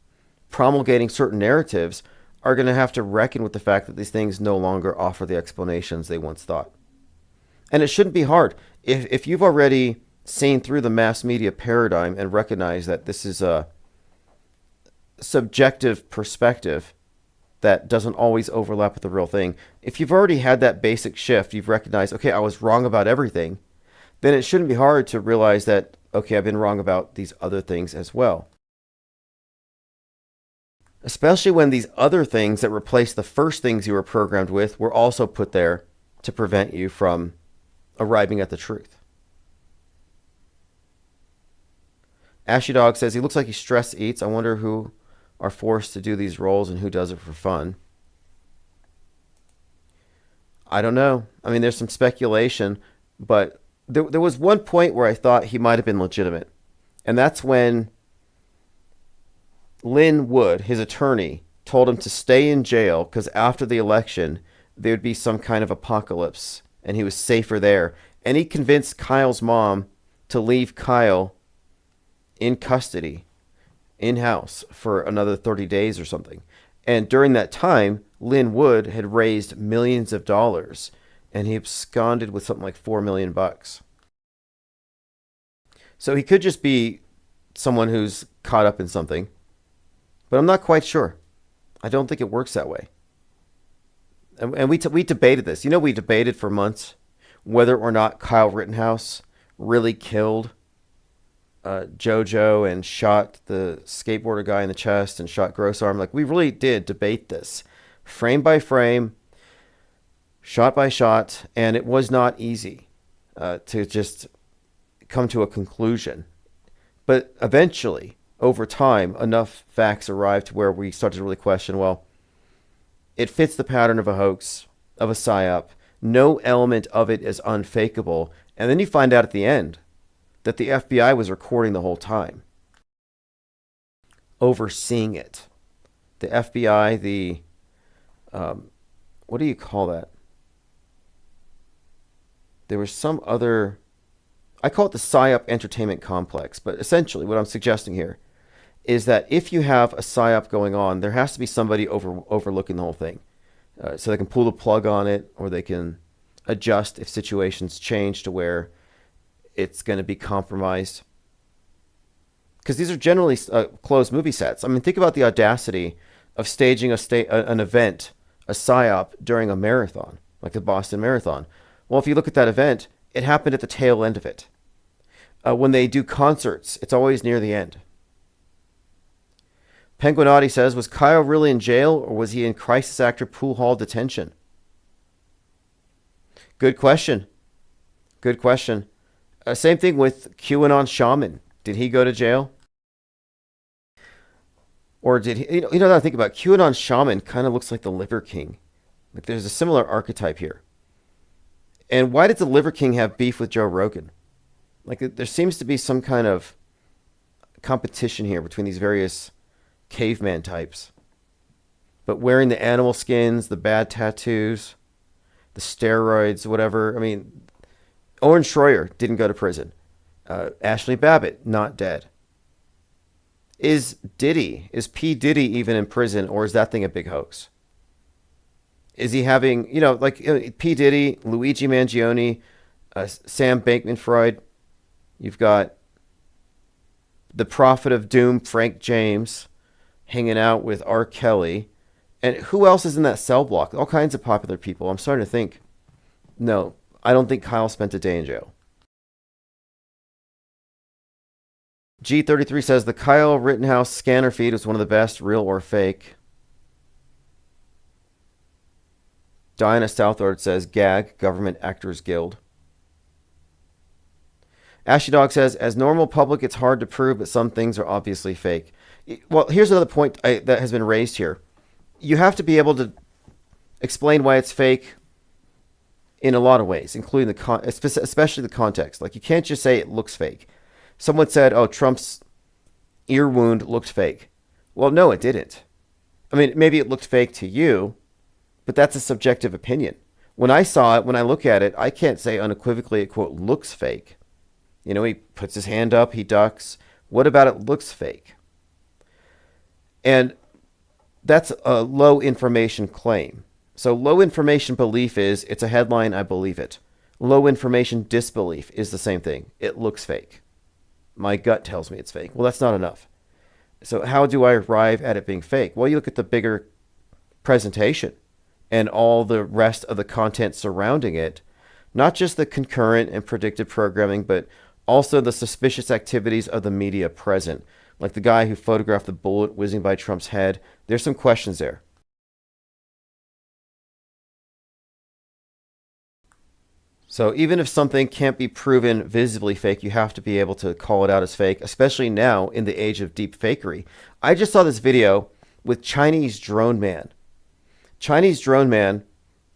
promulgating certain narratives are going to have to reckon with the fact that these things no longer offer the explanations they once thought. And it shouldn't be hard. If you've already seen through the mass media paradigm and recognize that this is a subjective perspective that doesn't always overlap with the real thing, if you've already had that basic shift, you've recognized, okay, I was wrong about everything, then it shouldn't be hard to realize that, okay, I've been wrong about these other things as well. Especially when these other things that replace the first things you were programmed with were also put there to prevent you from arriving at the truth. Ashy Dog says he looks like he stress eats. I wonder who are forced to do these roles and who does it for fun. I don't know. I mean, there's some speculation, but there was one point where I thought he might have been legitimate. And that's when Lynn Wood, his attorney, told him to stay in jail because after the election, there would be some kind of apocalypse and he was safer there. And he convinced Kyle's mom to leave Kyle in custody, in-house, for another 30 days or something. And during that time, Lynn Wood had raised millions of dollars and he absconded with something like $4 million. So he could just be someone who's caught up in something, but I'm not quite sure. I don't think it works that way. And we debated this. We debated for months whether or not Kyle Rittenhouse really killed JoJo and shot the skateboarder guy in the chest and shot Grossarm. We really did debate this frame by frame, shot by shot, and it was not easy to just come to a conclusion. But eventually, over time, enough facts arrived to where we started to really question, well, it fits the pattern of a hoax, of a psyop. No element of it is unfakeable. And then you find out at the end that the FBI was recording the whole time, overseeing it. The FBI, what do you call that? There was some other, I call it the PSYOP entertainment complex, but essentially what I'm suggesting here is that if you have a PSYOP going on, there has to be somebody overlooking the whole thing. So they can pull the plug on it, or they can adjust if situations change to where it's going to be compromised. Because these are generally closed movie sets. I mean, think about the audacity of staging an event, a PSYOP, during a marathon, like the Boston Marathon. Well, if you look at that event, it happened at the tail end of it. When they do concerts, it's always near the end. Penguinotti says, was Kyle really in jail or was he in crisis actor pool hall detention? Good question. Good question. Same thing with QAnon Shaman. Did he go to jail? Or did he, that I think about, QAnon Shaman kind of looks like the Liver King. There's a similar archetype here. And why did the Liver King have beef with Joe Rogan? There seems to be some kind of competition here between these various caveman types. But wearing the animal skins, the bad tattoos, the steroids, whatever. I mean, Owen Schroyer didn't go to prison. Ashley Babbitt, not dead. Is P. Diddy even in prison, or is that thing a big hoax? Is he having, like P. Diddy, Luigi Mangione, Sam Bankman-Fried? You've got the prophet of doom, Frank James, hanging out with R. Kelly. And who else is in that cell block? All kinds of popular people. I'm starting to think, no, I don't think Kyle spent a day in jail. G33 says the Kyle Rittenhouse scanner feed was one of the best, real or fake. Diana Southard says GAG, Government Actors Guild. Ashy Dog says, as normal public, it's hard to prove, but some things are obviously fake. Well, here's another point that has been raised here. You have to be able to explain why it's fake in a lot of ways, including especially the context. Like, you can't just say it looks fake. Someone said, oh, Trump's ear wound looked fake. Well, no, it didn't. I mean, maybe it looked fake to you, but that's a subjective opinion. When I saw it, when I look at it, I can't say unequivocally it, quote, looks fake. He puts his hand up, he ducks. What about it looks fake? And that's a low information claim. So low information belief is, it's a headline, I believe it. Low information disbelief is the same thing. It looks fake. My gut tells me it's fake. Well, that's not enough. So how do I arrive at it being fake? Well, you look at the bigger presentation and all the rest of the content surrounding it, not just the concurrent and predictive programming, but also the suspicious activities of the media present, like the guy who photographed the bullet whizzing by Trump's head. There's some questions there. So even if something can't be proven visibly fake, you have to be able to call it out as fake, especially now in the age of deep fakery. I just saw this video with Chinese Drone Man. Chinese Drone Man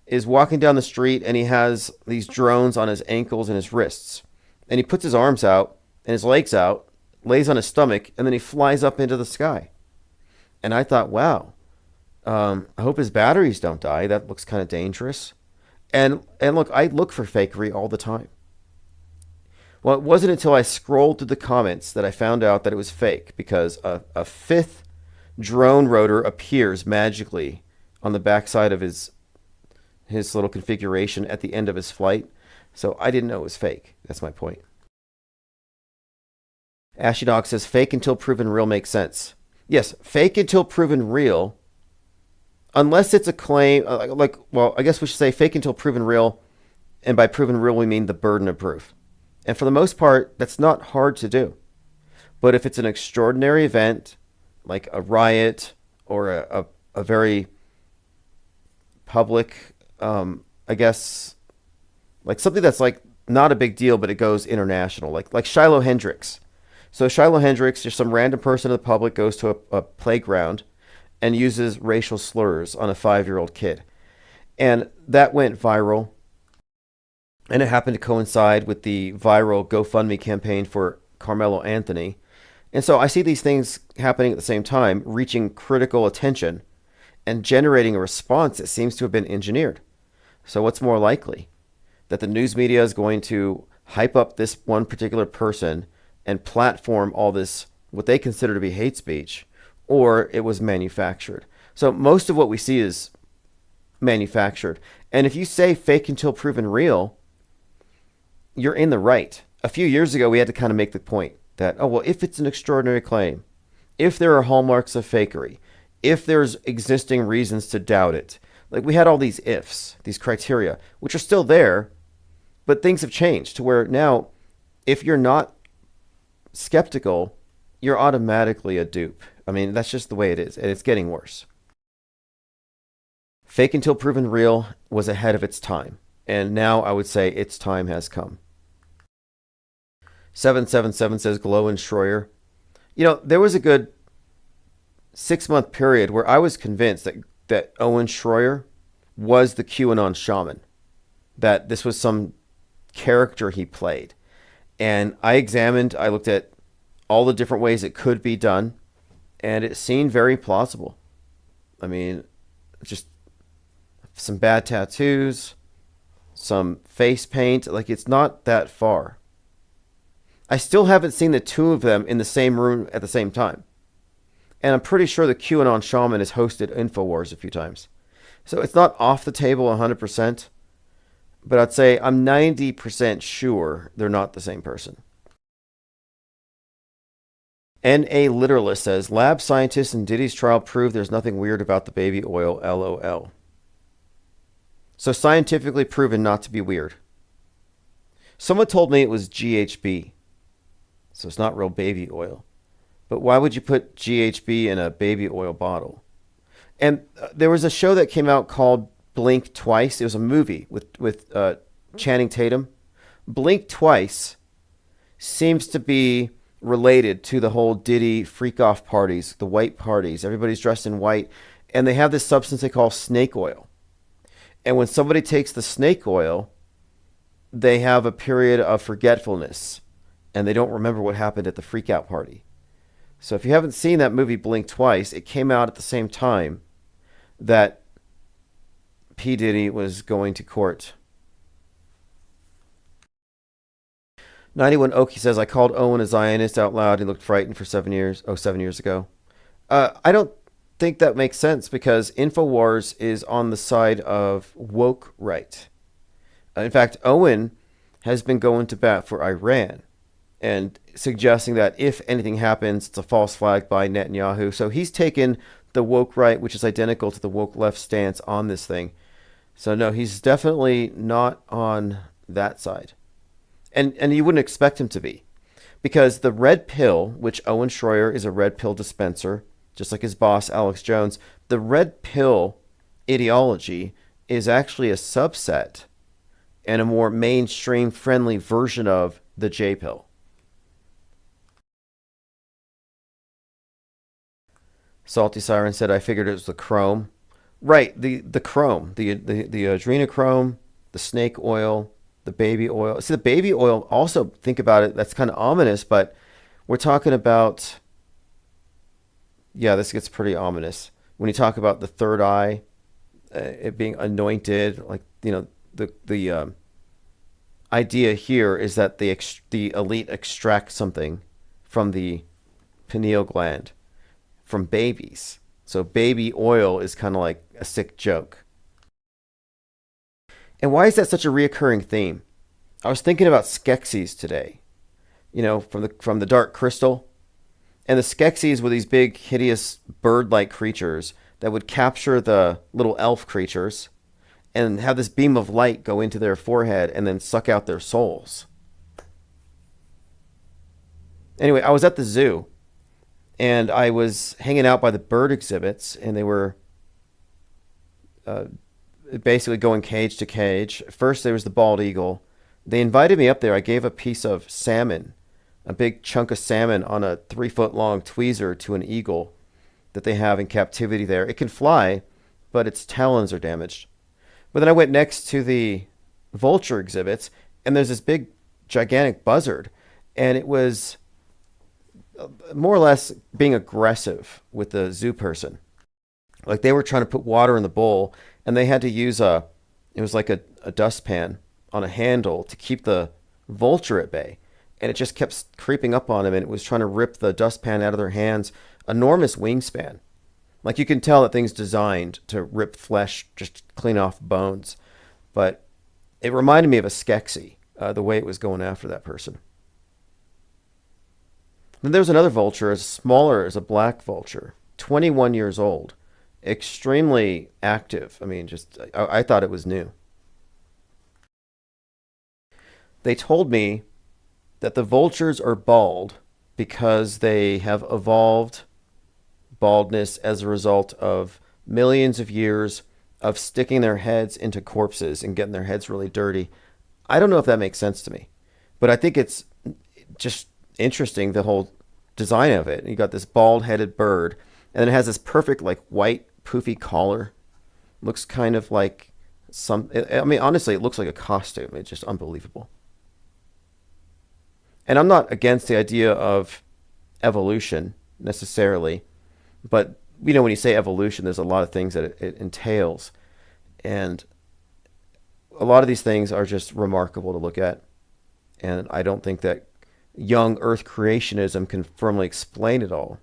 is walking down the street and he has these drones on his ankles and his wrists. And he puts his arms out and his legs out, lays on his stomach, and then he flies up into the sky. And I thought, wow, I hope his batteries don't die. That looks kind of dangerous. And look, I look for fakery all the time. Well, it wasn't until I scrolled through the comments that I found out that it was fake, because a fifth drone rotor appears magically on the backside of his little configuration at the end of his flight. So I didn't know it was fake. That's my point. Ashy Dog says fake until proven real makes sense. Yes, fake until proven real. Unless it's a claim, well, I guess we should say fake until proven real. And by proven real, we mean the burden of proof. And for the most part, that's not hard to do. But if it's an extraordinary event, like a riot or a very public, I guess, like something that's like not a big deal, but it goes international, like Shiloh Hendricks. So Shiloh Hendricks, just some random person in the public goes to a playground and uses racial slurs on a 5-year-old kid. And that went viral. And it happened to coincide with the viral GoFundMe campaign for Carmelo Anthony. And so I see these things happening at the same time, reaching critical attention and generating a response that seems to have been engineered. So what's more likely? That the news media is going to hype up this one particular person and platform all this, what they consider to be hate speech, or it was manufactured. So most of what we see is manufactured. And if you say fake until proven real, you're in the right. A few years ago, we had to kind of make the point that, oh, well, if it's an extraordinary claim, if there are hallmarks of fakery, if there's existing reasons to doubt it, like we had all these ifs, these criteria, which are still there, but things have changed to where now, if you're not skeptical, you're automatically a dupe. I mean, that's just the way it is, and it's getting worse. Fake until proven real was ahead of its time, and now I would say its time has come. 777 says Glow and Schroyer. There was a good 6-month period where I was convinced that Owen Schroyer was the QAnon shaman, that this was some character he played. And I looked at all the different ways it could be done, and it seemed very plausible. I mean, just some bad tattoos, some face paint, like it's not that far. I still haven't seen the two of them in the same room at the same time. And I'm pretty sure the QAnon shaman has hosted InfoWars a few times. So it's not off the table 100%, but I'd say I'm 90% sure they're not the same person. N.A. Literalist says, lab scientists in Diddy's trial prove there's nothing weird about the baby oil, LOL. So scientifically proven not to be weird. Someone told me it was GHB, so it's not real baby oil. But why would you put GHB in a baby oil bottle? And there was a show that came out called Blink Twice. It was a movie with Channing Tatum. Blink Twice seems to be related to the whole Diddy freak-off parties, the white parties. Everybody's dressed in white, and they have this substance they call snake oil. And when somebody takes the snake oil, they have a period of forgetfulness, and they don't remember what happened at the freak-out party. So if you haven't seen that movie Blink Twice, it came out at the same time that P. Diddy was going to court. 91 Oki says, I called Owen a Zionist out loud. He looked frightened for 7 years. Oh, 7 years ago. I don't think that makes sense because InfoWars is on the side of woke right. In fact, Owen has been going to bat for Iran and suggesting that if anything happens, it's a false flag by Netanyahu. So he's taken the woke right, which is identical to the woke left stance on this thing. So no, he's definitely not on that side. And you wouldn't expect him to be. Because the red pill, which Owen Schroyer is a red pill dispenser, just like his boss, Alex Jones, the red pill ideology is actually a subset and a more mainstream friendly version of the J pill. Salty Siren said, I figured it was the chrome. Right, the chrome, the adrenochrome, the snake oil, the baby oil. See, the baby oil, also think about it, that's kind of ominous, but we're talking about, yeah, this gets pretty ominous. When you talk about the third eye, it being anointed, like, the idea here is that the elite extract something from the pineal gland from babies. So baby oil is kind of like a sick joke. And why is that such a reoccurring theme? I was thinking about Skeksis today, from the Dark Crystal. And the Skeksis were these big, hideous, bird-like creatures that would capture the little elf creatures and have this beam of light go into their forehead and then suck out their souls. Anyway, I was at the zoo, and I was hanging out by the bird exhibits, and they were basically going cage to cage. First, there was the bald eagle. They invited me up there. I gave a piece of salmon, a big chunk of salmon on a 3-foot-long tweezer to an eagle that they have in captivity there. It can fly, but its talons are damaged. But then I went next to the vulture exhibits, and there's this big, gigantic buzzard, and it was more or less being aggressive with the zoo person. Like they were trying to put water in the bowl, and they had to use it was like a dustpan on a handle to keep the vulture at bay. And it just kept creeping up on him, and it was trying to rip the dustpan out of their hands. Enormous wingspan. Like you can tell that thing's designed to rip flesh, just clean off bones. But it reminded me of a Skeksy, the way it was going after that person. Then there was another vulture, as smaller as a black vulture, 21 years old, extremely active. I mean, I thought it was new. They told me that the vultures are bald because they have evolved baldness as a result of millions of years of sticking their heads into corpses and getting their heads really dirty. I don't know if that makes sense to me, but I think it's just interesting, the whole design of it. You got this bald-headed bird, and it has this perfect, like, white, poofy collar. Looks kind of like honestly, it looks like a costume. It's just unbelievable. And I'm not against the idea of evolution necessarily, but when you say evolution, there's a lot of things that it entails, and a lot of these things are just remarkable to look at. And I don't think that young Earth creationism can firmly explain it all.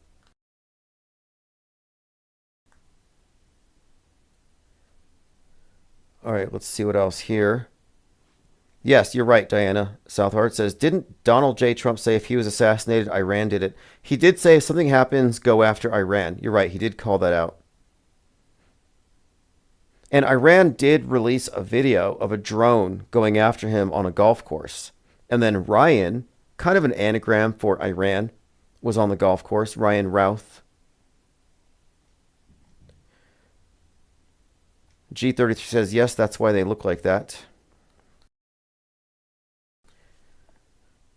All right, let's see what else here. Yes, you're right, Diana. Southheart says, didn't Donald J. Trump say if he was assassinated, Iran did it? He did say if something happens, go after Iran. You're right, he did call that out. And Iran did release a video of a drone going after him on a golf course. And then Ryan, kind of an anagram for Iran, was on the golf course. Ryan Routh. G33 says, yes, that's why they look like that.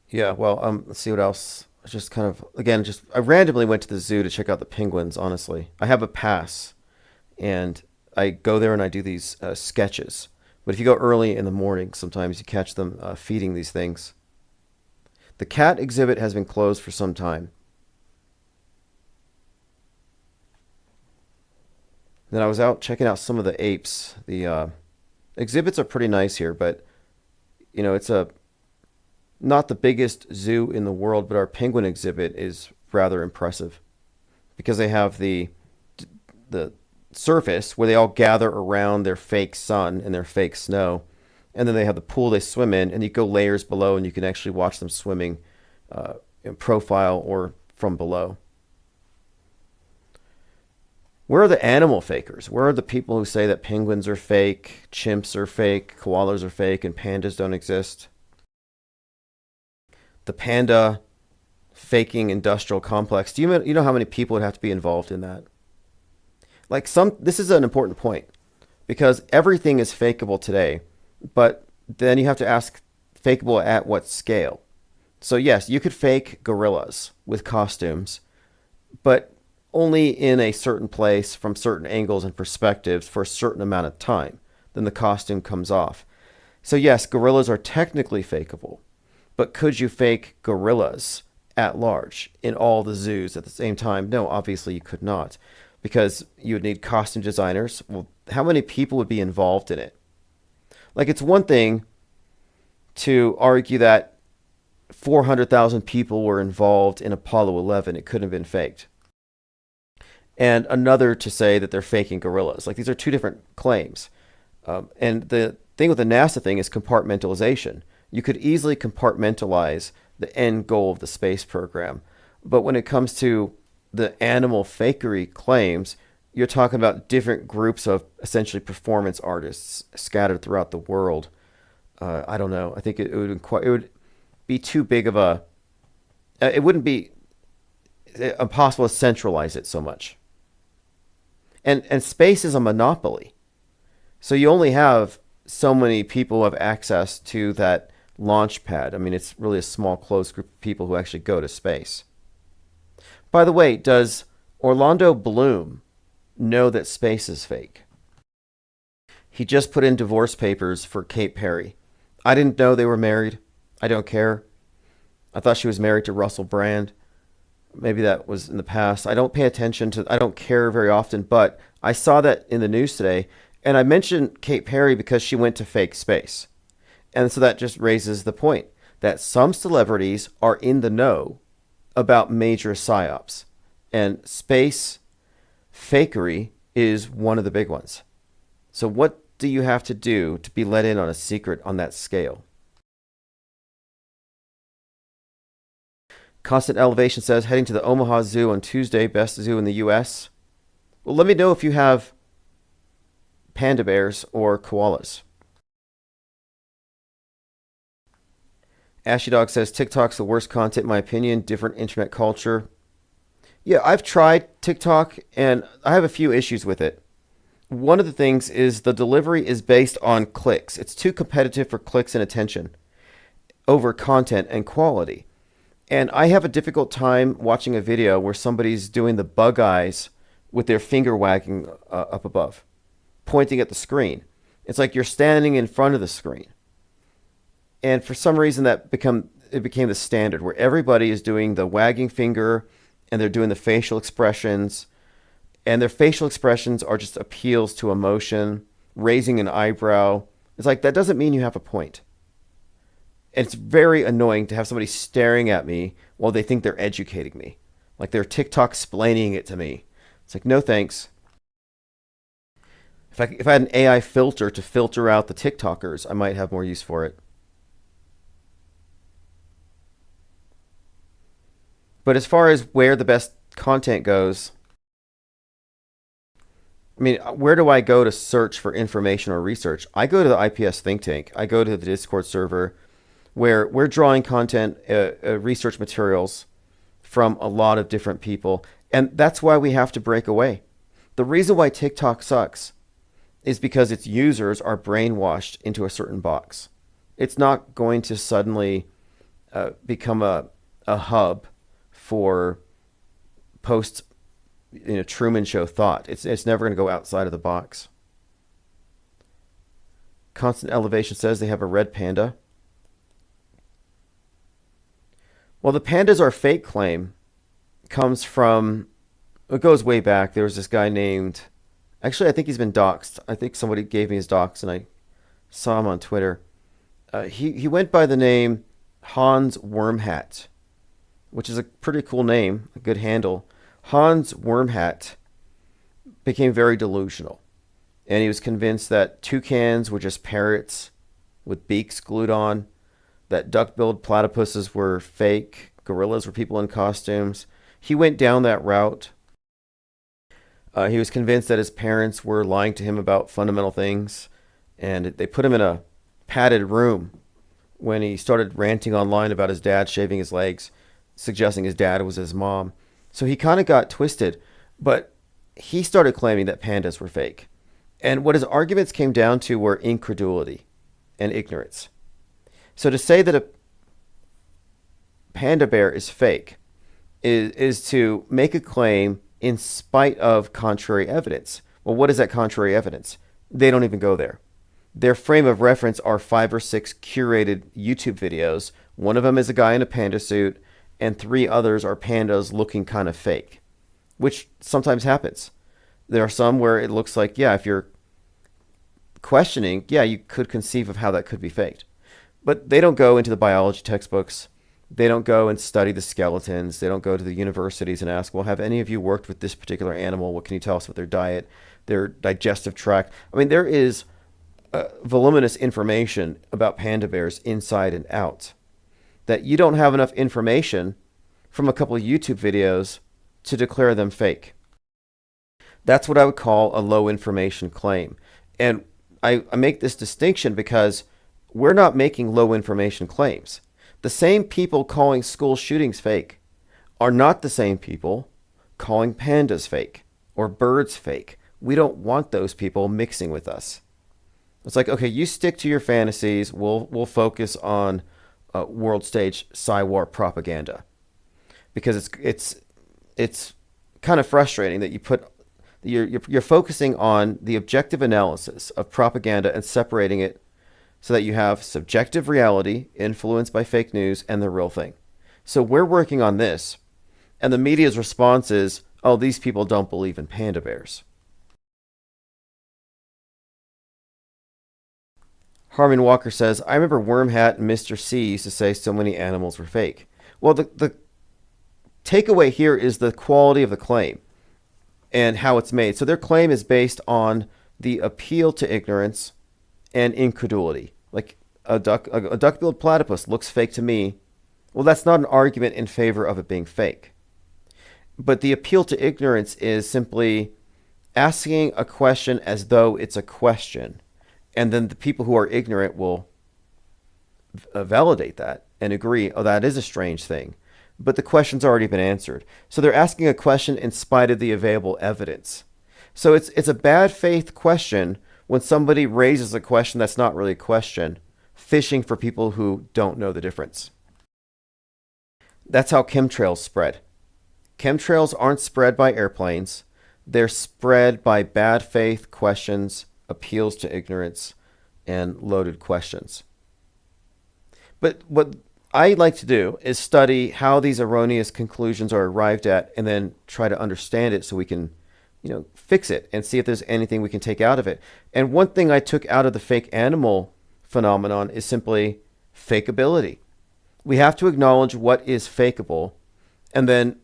Yeah, well, let's see what else. Just kind of, again, just I randomly went to the zoo to check out the penguins, honestly. I have a pass, and I go there and I do these sketches. But if you go early in the morning, sometimes you catch them feeding these things. The cat exhibit has been closed for some time. Then I was out checking out some of the apes. The exhibits are pretty nice here, but you know, it's not the biggest zoo in the world, but our penguin exhibit is rather impressive because they have the surface where they all gather around their fake sun and their fake snow, and then they have the pool they swim in, and you go layers below and you can actually watch them swimming in profile or from below. Where are the animal fakers? Where are the people who say that penguins are fake, chimps are fake, koalas are fake, and pandas don't exist? The panda faking industrial complex. Do you know how many people would have to be involved in that? Like this is an important point because everything is fakeable today, but then you have to ask fakeable at what scale? So yes, you could fake gorillas with costumes, but only in a certain place from certain angles and perspectives for a certain amount of time. Then the costume comes off. So yes, gorillas are technically fakeable, but could you fake gorillas at large in all the zoos at the same time? No, obviously you could not, because you would need costume designers. Well, how many people would be involved in it? Like, it's one thing to argue that 400,000 people were involved in Apollo 11. It couldn't have been faked. And another to say that they're faking gorillas. Like, these are two different claims. And the thing with the NASA thing is compartmentalization. You could easily compartmentalize the end goal of the space program. But when it comes to the animal fakery claims, you're talking about different groups of essentially performance artists scattered throughout the world. I don't know. I think it would be too big of a... It wouldn't be impossible to centralize it so much. And space is a monopoly. So you only have so many people who have access to that launch pad. I mean, it's really a small, close group of people who actually go to space. By the way, does Orlando Bloom know that space is fake? He just put in divorce papers for Kate Perry. I didn't know they were married. I don't care. I thought she was married to Russell Brand. Maybe that was in the past. I don't pay attention to, I don't care very often, but I saw that in the news today. And I mentioned Kate Perry because she went to fake space. And so that just raises the point that some celebrities are in the know about major psyops. And space fakery is one of the big ones. So what do you have to do to be let in on a secret on that scale? Constant Elevation says, heading to the Omaha Zoo on Tuesday, best zoo in the U.S. Well, let me know if you have panda bears or koalas. Ashy Dog says, TikTok's the worst content in my opinion, different internet culture. Yeah, I've tried TikTok, and I have a few issues with it. One of the things is the delivery is based on clicks. It's too competitive for clicks and attention over content and quality. And I have a difficult time watching a video where somebody's doing the bug eyes with their finger wagging up above, pointing at the screen. It's like you're standing in front of the screen. And for some reason it became the standard where everybody is doing the wagging finger and they're doing the facial expressions. And their facial expressions are just appeals to emotion, raising an eyebrow. It's like, that doesn't mean you have a point. And it's very annoying to have somebody staring at me while they think they're educating me. Like they're TikTok explaining it to me. It's like, no thanks. If I had an AI filter to filter out the TikTokers, I might have more use for it. But as far as where the best content goes, I mean, where do I go to search for information or research? I go to the IPS think tank. I go to the Discord server where we're drawing content, research materials from a lot of different people. And that's why we have to break away. The reason why TikTok sucks is because its users are brainwashed into a certain box. It's not going to suddenly become a hub for post Truman Show thought. It's never going to go outside of the box. Constant Elevation says they have a red panda. Well, the pandas are fake claim comes from, it goes way back. There was this guy named, actually, I think he's been doxxed. I think somebody gave me his dox and I saw him on Twitter. He went by the name Hans Wormhat, which is a pretty cool name, a good handle. Hans Wormhat became very delusional, and he was convinced that toucans were just parrots with beaks glued on, that duck-billed platypuses were fake, gorillas were people in costumes. He went down that route. He was convinced that his parents were lying to him about fundamental things, and they put him in a padded room when he started ranting online about his dad shaving his legs, suggesting his dad was his mom. So he kind of got twisted, but he started claiming that pandas were fake. And what his arguments came down to were incredulity and ignorance. So to say that a panda bear is fake is to make a claim in spite of contrary evidence. Well, what is that contrary evidence? They don't even go there. Their frame of reference are 5 or 6 curated YouTube videos. One of them is a guy in a panda suit, and 3 others are pandas looking kind of fake, which sometimes happens. There are some where it looks like, yeah, if you're questioning, yeah, you could conceive of how that could be faked. But they don't go into the biology textbooks. They don't go and study the skeletons. They don't go to the universities and ask, well, have any of you worked with this particular animal? What can you tell us about their diet, their digestive tract? I mean, there is voluminous information about panda bears inside and out that you don't have enough information from a couple of YouTube videos to declare them fake. That's what I would call a low information claim. And I make this distinction because we're not making low information claims. The same people calling school shootings fake are not the same people calling pandas fake or birds fake. We don't want those people mixing with us. It's like, okay, you stick to your fantasies. We'll focus on world stage Psy-War propaganda, because it's kind of frustrating that you're focusing on the objective analysis of propaganda and separating it so that you have subjective reality influenced by fake news and the real thing. So we're working on this, and the media's response is, oh, these people don't believe in panda bears. Harmon Walker says, I remember Wormhat and Mr. C used to say so many animals were fake. Well, the takeaway here is the quality of the claim and how it's made. So their claim is based on the appeal to ignorance and incredulity. Like a duck-billed platypus looks fake to me. Well, that's not an argument in favor of it being fake. But the appeal to ignorance is simply asking a question as though it's a question. And then the people who are ignorant will validate that and agree, oh, that is a strange thing. But the question's already been answered. So they're asking a question in spite of the available evidence. So it's a bad faith question when somebody raises a question that's not really a question, fishing for people who don't know the difference. That's how chemtrails spread. Chemtrails aren't spread by airplanes. They're spread by bad faith questions, appeals to ignorance, and loaded questions. But what I like to do is study how these erroneous conclusions are arrived at and then try to understand it so we can, fix it and see if there's anything we can take out of it. And one thing I took out of the fake animal phenomenon is simply fakeability. We have to acknowledge what is fakeable and then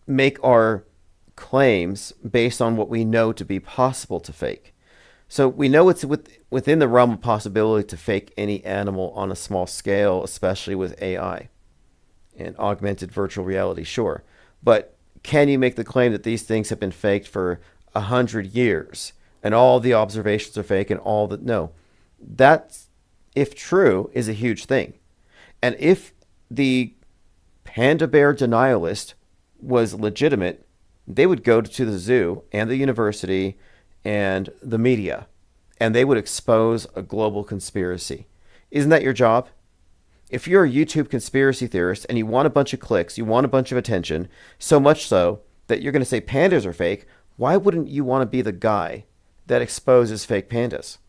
make our claims based on what we know to be possible to fake. So we know it's within the realm of possibility to fake any animal on a small scale, especially with AI and augmented virtual reality, sure. But can you make the claim that these things have been faked for 100 years and all the observations are fake and all that? No, that, if true, is a huge thing. And if the panda bear denialist was legitimate, they would go to the zoo and the university and the media, and they would expose a global conspiracy. Isn't that your job? If you're a YouTube conspiracy theorist and you want a bunch of clicks, you want a bunch of attention, so much so that you're going to say pandas are fake, why wouldn't you want to be the guy that exposes fake pandas?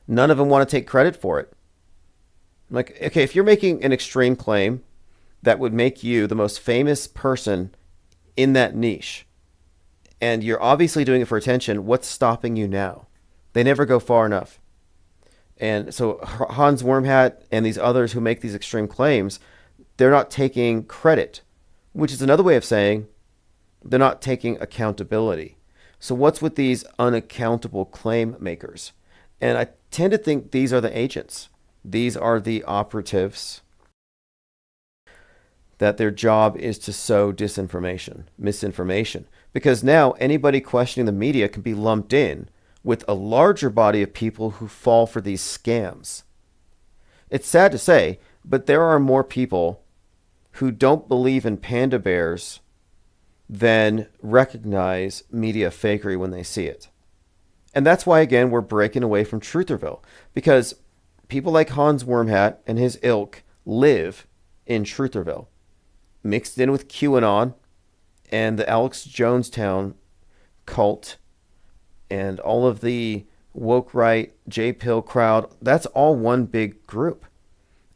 None of them want to take credit for it. Like, okay, if you're making an extreme claim that would make you the most famous person in that niche, and you're obviously doing it for attention, what's stopping you now? They never go far enough. And so Hans Wormhat and these others who make these extreme claims, they're not taking credit, which is another way of saying they're not taking accountability. So what's with these unaccountable claim makers? And I tend to think these are the agents. These are the operatives, that their job is to sow disinformation, misinformation. Because now anybody questioning the media can be lumped in with a larger body of people who fall for these scams. It's sad to say, but there are more people who don't believe in panda bears than recognize media fakery when they see it. And that's why, again, we're breaking away from Trutherville, because people like Hans Wormhat and his ilk live in Trutherville, mixed in with QAnon and the Alex Jonestown cult and all of the woke right J-Pill crowd. That's all one big group.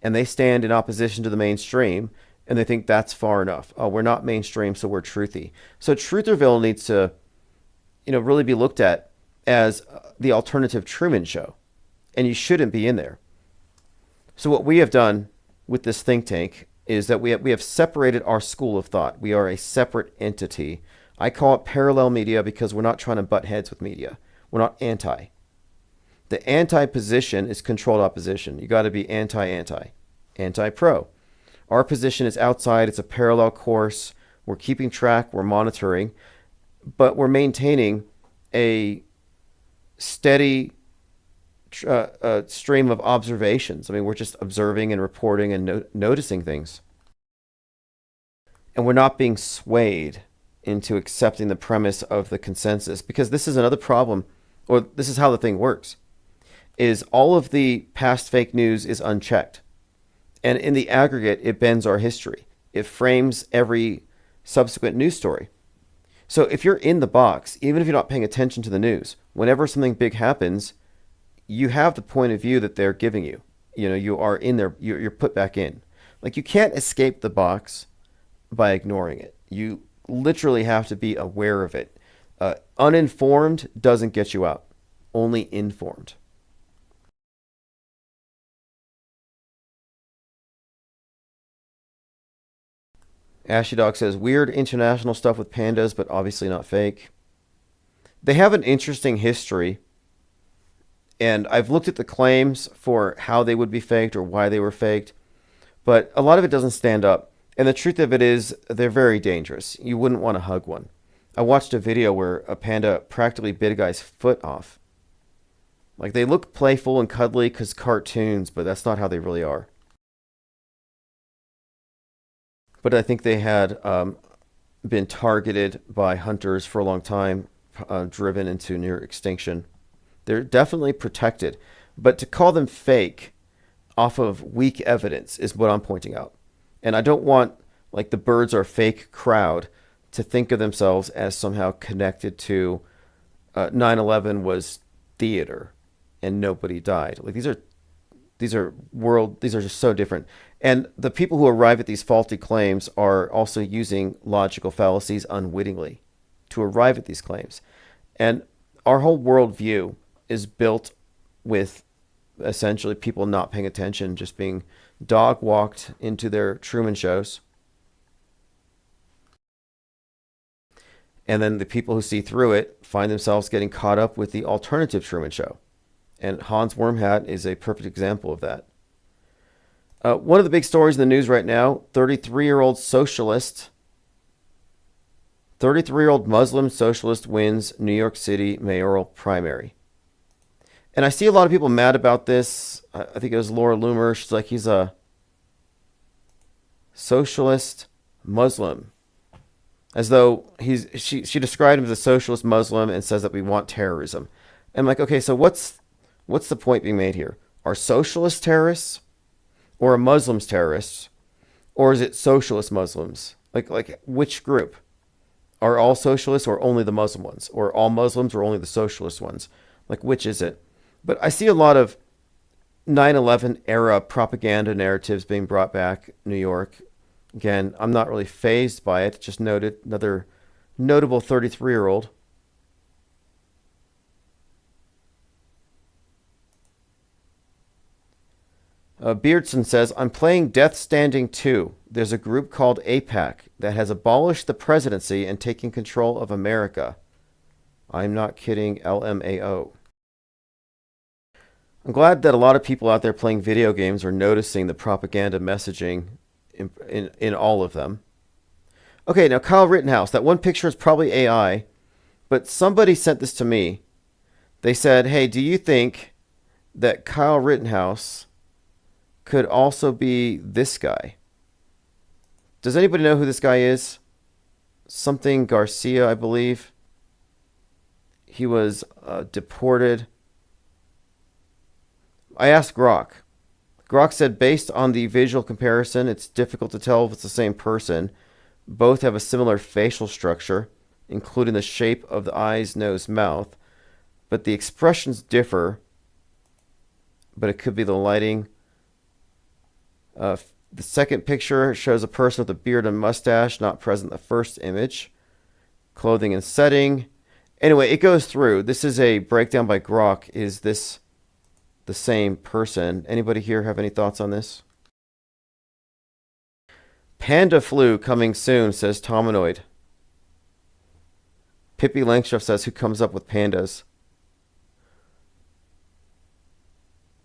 And they stand in opposition to the mainstream, and they think that's far enough. Oh, we're not mainstream, so we're truthy. So Trutherville needs to, really be looked at as the alternative Truman Show. And you shouldn't be in there. So what we have done with this think tank is that we have separated our school of thought. We are a separate entity. I call it parallel media because we're not trying to butt heads with media. We're not anti. The anti position is controlled opposition. You got to be anti-anti, anti-pro. Our position is outside. It's a parallel course. We're keeping track. We're monitoring. But we're maintaining a steady stream of observations. I mean, we're just observing and reporting and noticing things. And we're not being swayed into accepting the premise of the consensus, because this is another problem, or this is how the thing works, is all of the past fake news is unchecked. And in the aggregate, it bends our history. It frames every subsequent news story. So if you're in the box, even if you're not paying attention to the news, whenever something big happens, you have the point of view that they're giving you. You are in there, you're put back in. Like, you can't escape the box by ignoring it. You literally have to be aware of it. Uninformed doesn't get you out, only informed. Ashy Dog says, weird international stuff with pandas, but obviously not fake. They have an interesting history, and I've looked at the claims for how they would be faked or why they were faked, but a lot of it doesn't stand up. And the truth of it is, they're very dangerous. You wouldn't want to hug one. I watched a video where a panda practically bit a guy's foot off. Like, they look playful and cuddly because cartoons, but that's not how they really are. But I think they had been targeted by hunters for a long time, driven into near extinction. They're definitely protected. But to call them fake off of weak evidence is what I'm pointing out. And I don't want, like, the birds are fake crowd to think of themselves as somehow connected to 9/11 was theater and nobody died. Like, these are just so different. And the people who arrive at these faulty claims are also using logical fallacies unwittingly to arrive at these claims. And our whole worldview is built with essentially people not paying attention, just being dog walked into their Truman shows. And then the people who see through it find themselves getting caught up with the alternative Truman Show. And Hans Wormhat is a perfect example of that. One of the big stories in the news right now, 33-year-old socialist, 33-year-old Muslim socialist wins New York City mayoral primary. And I see a lot of people mad about this. I think it was Laura Loomer. She's like, he's a socialist Muslim. As though she described him as a socialist Muslim and says that we want terrorism. And I'm like, okay, so what's the point being made here? Are socialists terrorists? Or are Muslims terrorists? Or is it socialist Muslims? Like which group? Are all socialists or only the Muslim ones? Or all Muslims or only the socialist ones? Like, which is it? But I see a lot of 9/11 era propaganda narratives being brought back in New York. Again, I'm not really fazed by it. Just noted another notable 33-year-old. Beardson says, I'm playing Death Stranding 2. There's a group called APAC that has abolished the presidency and taken control of America. I'm not kidding, LMAO. I'm glad that a lot of people out there playing video games are noticing the propaganda messaging in all of them. Okay, now Kyle Rittenhouse. That one picture is probably AI, but somebody sent this to me. They said, hey, do you think that Kyle Rittenhouse could also be this guy? Does anybody know who this guy is? Something Garcia, I believe. He was deported. I asked Grok. Grok said, based on the visual comparison, it's difficult to tell if it's the same person. Both have a similar facial structure, including the shape of the eyes, nose, mouth. But the expressions differ. But it could be the lighting. The second picture shows a person with a beard and mustache, not present in the first image. Clothing and setting. Anyway, it goes through. This is a breakdown by Grok. Is this the same person? Anybody here have any thoughts on this? Panda flu coming soon, says Tominoid. Pippi Langstruff says, who comes up with pandas?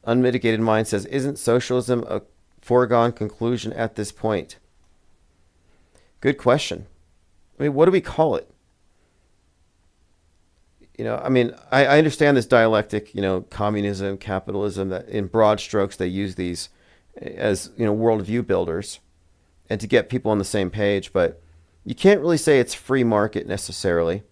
Unmitigated Mind says, isn't socialism a foregone conclusion at this point? Good question. I mean, what do we call it? You know, I mean, I understand this dialectic, you know, communism, capitalism, that in broad strokes they use these as, you know, worldview builders and to get people on the same page, but you can't really say it's free market necessarily.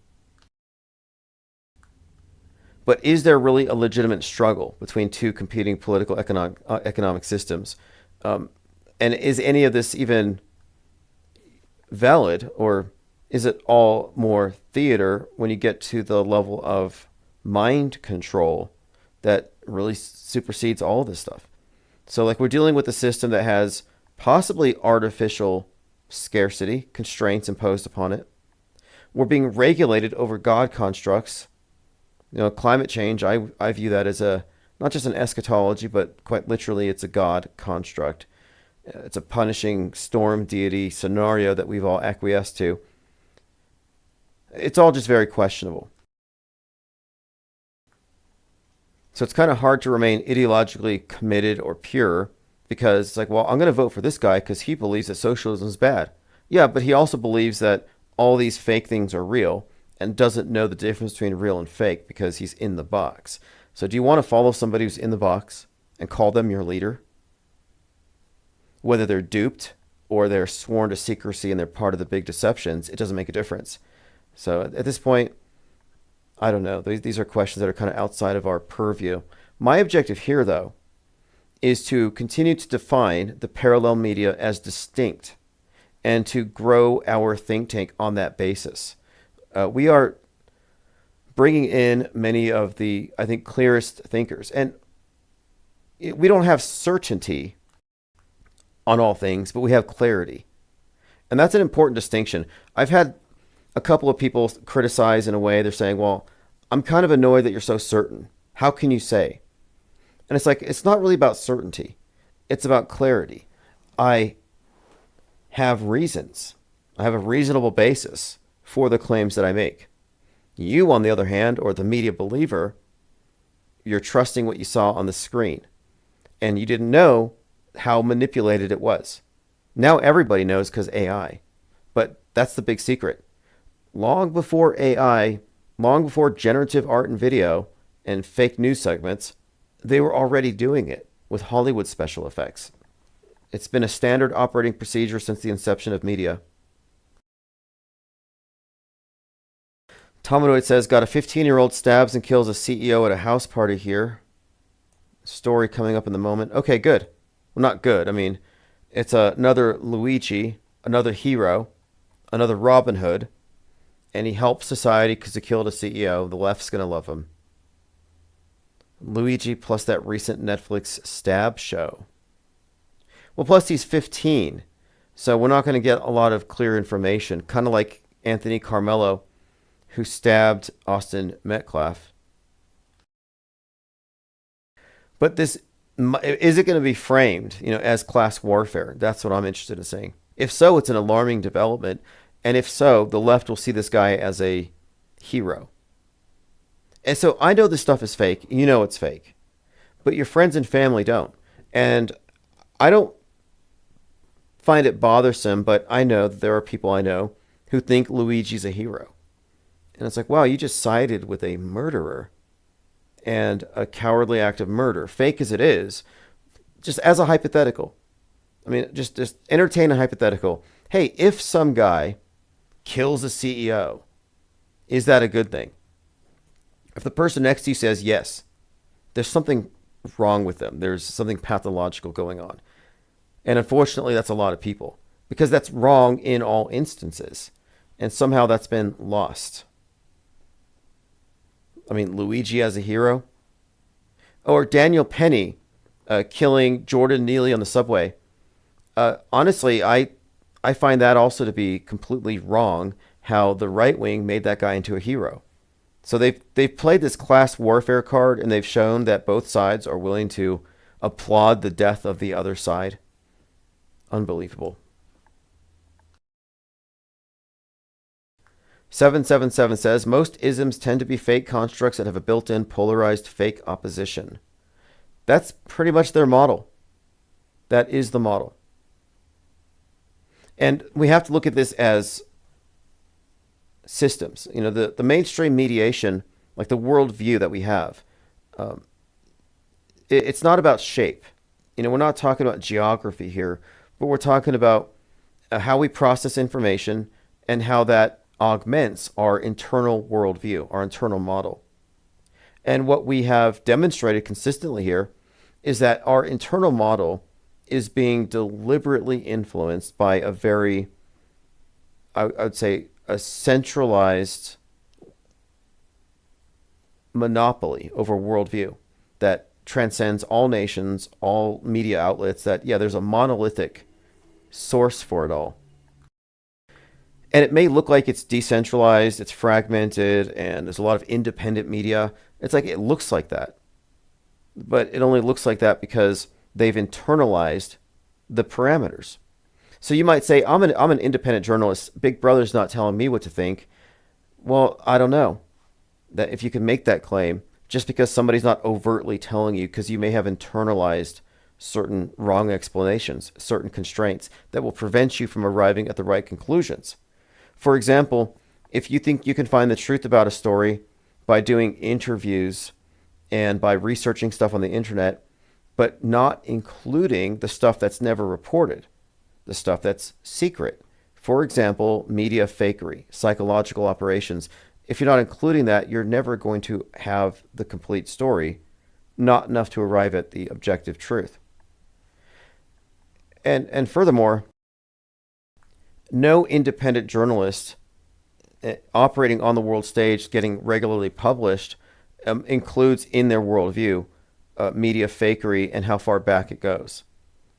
But is there really a legitimate struggle between two competing political economic systems? And is any of this even valid, or is it all more theater when you get to the level of mind control that really supersedes all of this stuff? So like we're dealing with a system that has possibly artificial scarcity, constraints imposed upon it. We're being regulated over God constructs. You know, climate change, I view that as not just an eschatology, but quite literally it's a God construct. It's a punishing storm deity scenario that we've all acquiesced to. It's all just very questionable. So it's kind of hard to remain ideologically committed or pure because it's like, well, I'm going to vote for this guy because he believes that socialism is bad. Yeah, but he also believes that all these fake things are real and doesn't know the difference between real and fake because he's in the box. So do you want to follow somebody who's in the box and call them your leader? Whether they're duped or they're sworn to secrecy and they're part of the big deceptions, it doesn't make a difference. So at this point, I don't know. These are questions that are kind of outside of our purview. My objective here, though, is to continue to define the parallel media as distinct and to grow our think tank on that basis. We are bringing in many of the, I think, clearest thinkers. And we don't have certainty on all things, but we have clarity. And that's an important distinction. I've had a couple of people criticize in a way. They're saying, well, I'm kind of annoyed that you're so certain. How can you say? And it's like, it's not really about certainty. It's about clarity. I have reasons. I have a reasonable basis for the claims that I make. You, on the other hand, or the media believer, you're trusting what you saw on the screen. And you didn't know how manipulated it was. Now everybody knows because AI. But that's the big secret. Long before AI, long before generative art and video and fake news segments, they were already doing it with Hollywood special effects. It's been a standard operating procedure since the inception of media. Tomadoid says, got a 15-year-old stabs and kills a CEO at a house party here. Story coming up in the moment. Okay, good. Well, not good. I mean, it's another Luigi, another hero, another Robin Hood, and he helped society because he killed a CEO. The left's going to love him. Luigi plus that recent Netflix stab show. Well, plus he's 15, so we're not going to get a lot of clear information. Kind of like Anthony Carmelo, who stabbed Austin Metcalf. But this, is it going to be framed, as class warfare? That's what I'm interested in saying. If so, it's an alarming development. And if so, the left will see this guy as a hero. And so I know this stuff is fake. You know it's fake. But your friends and family don't. And I don't find it bothersome, but I know that there are people I know who think Luigi's a hero. And it's like, wow, you just sided with a murderer and a cowardly act of murder, fake as it is, just as a hypothetical. I mean, just entertain a hypothetical. Hey, if some guy kills a CEO, is that a good thing? If the person next to you says yes, there's something wrong with them. There's something pathological going on. And unfortunately, that's a lot of people, because that's wrong in all instances. And somehow that's been lost. I mean, Luigi as a hero. Or Daniel Penny killing Jordan Neely on the subway. Honestly, I find that also to be completely wrong, how the right wing made that guy into a hero. So they've played this class warfare card, and they've shown that both sides are willing to applaud the death of the other side. Unbelievable. 777 says, most isms tend to be fake constructs that have a built-in polarized fake opposition. That's pretty much their model. That is the model. And we have to look at this as systems. The mainstream mediation, like the worldview that we have, it's not about shape. We're not talking about geography here, but we're talking about how we process information and how that augments our internal worldview, our internal model. And what we have demonstrated consistently here is that our internal model is being deliberately influenced by a very, I would say, a centralized monopoly over worldview that transcends all nations, all media outlets, that, there's a monolithic source for it all. And it may look like it's decentralized, it's fragmented, and there's a lot of independent media. It's like it looks like that. But it only looks like that because they've internalized the parameters. So you might say, I'm an independent journalist. Big Brother's not telling me what to think. Well, I don't know that if you can make that claim just because somebody's not overtly telling you, because you may have internalized certain wrong explanations, certain constraints that will prevent you from arriving at the right conclusions. For example, if you think you can find the truth about a story by doing interviews and by researching stuff on the internet, but not including the stuff that's never reported, the stuff that's secret. For example, media fakery, psychological operations. If you're not including that, you're never going to have the complete story, not enough to arrive at the objective truth. And furthermore, no independent journalist operating on the world stage, getting regularly published, includes in their worldview media fakery and how far back it goes.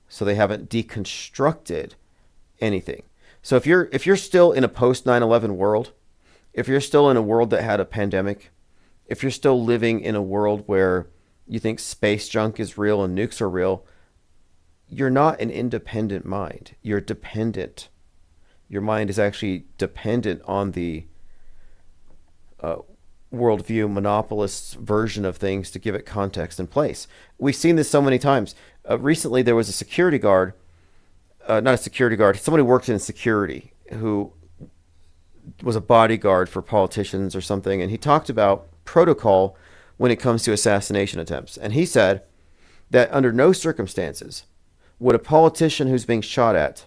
So they haven't deconstructed anything. So if you're still in a post 9/11 world, if you're still in a world that had a pandemic, if you're still living in a world where you think space junk is real and nukes are real, you're not an independent mind. You're dependent. Your mind is actually dependent on the uh, worldview monopolist's version of things to give it context and place. We've seen this so many times. Recently, there was a security guard, not a security guard, someone who worked in security who was a bodyguard for politicians or something, and he talked about protocol when it comes to assassination attempts. And he said that under no circumstances would a politician who's being shot at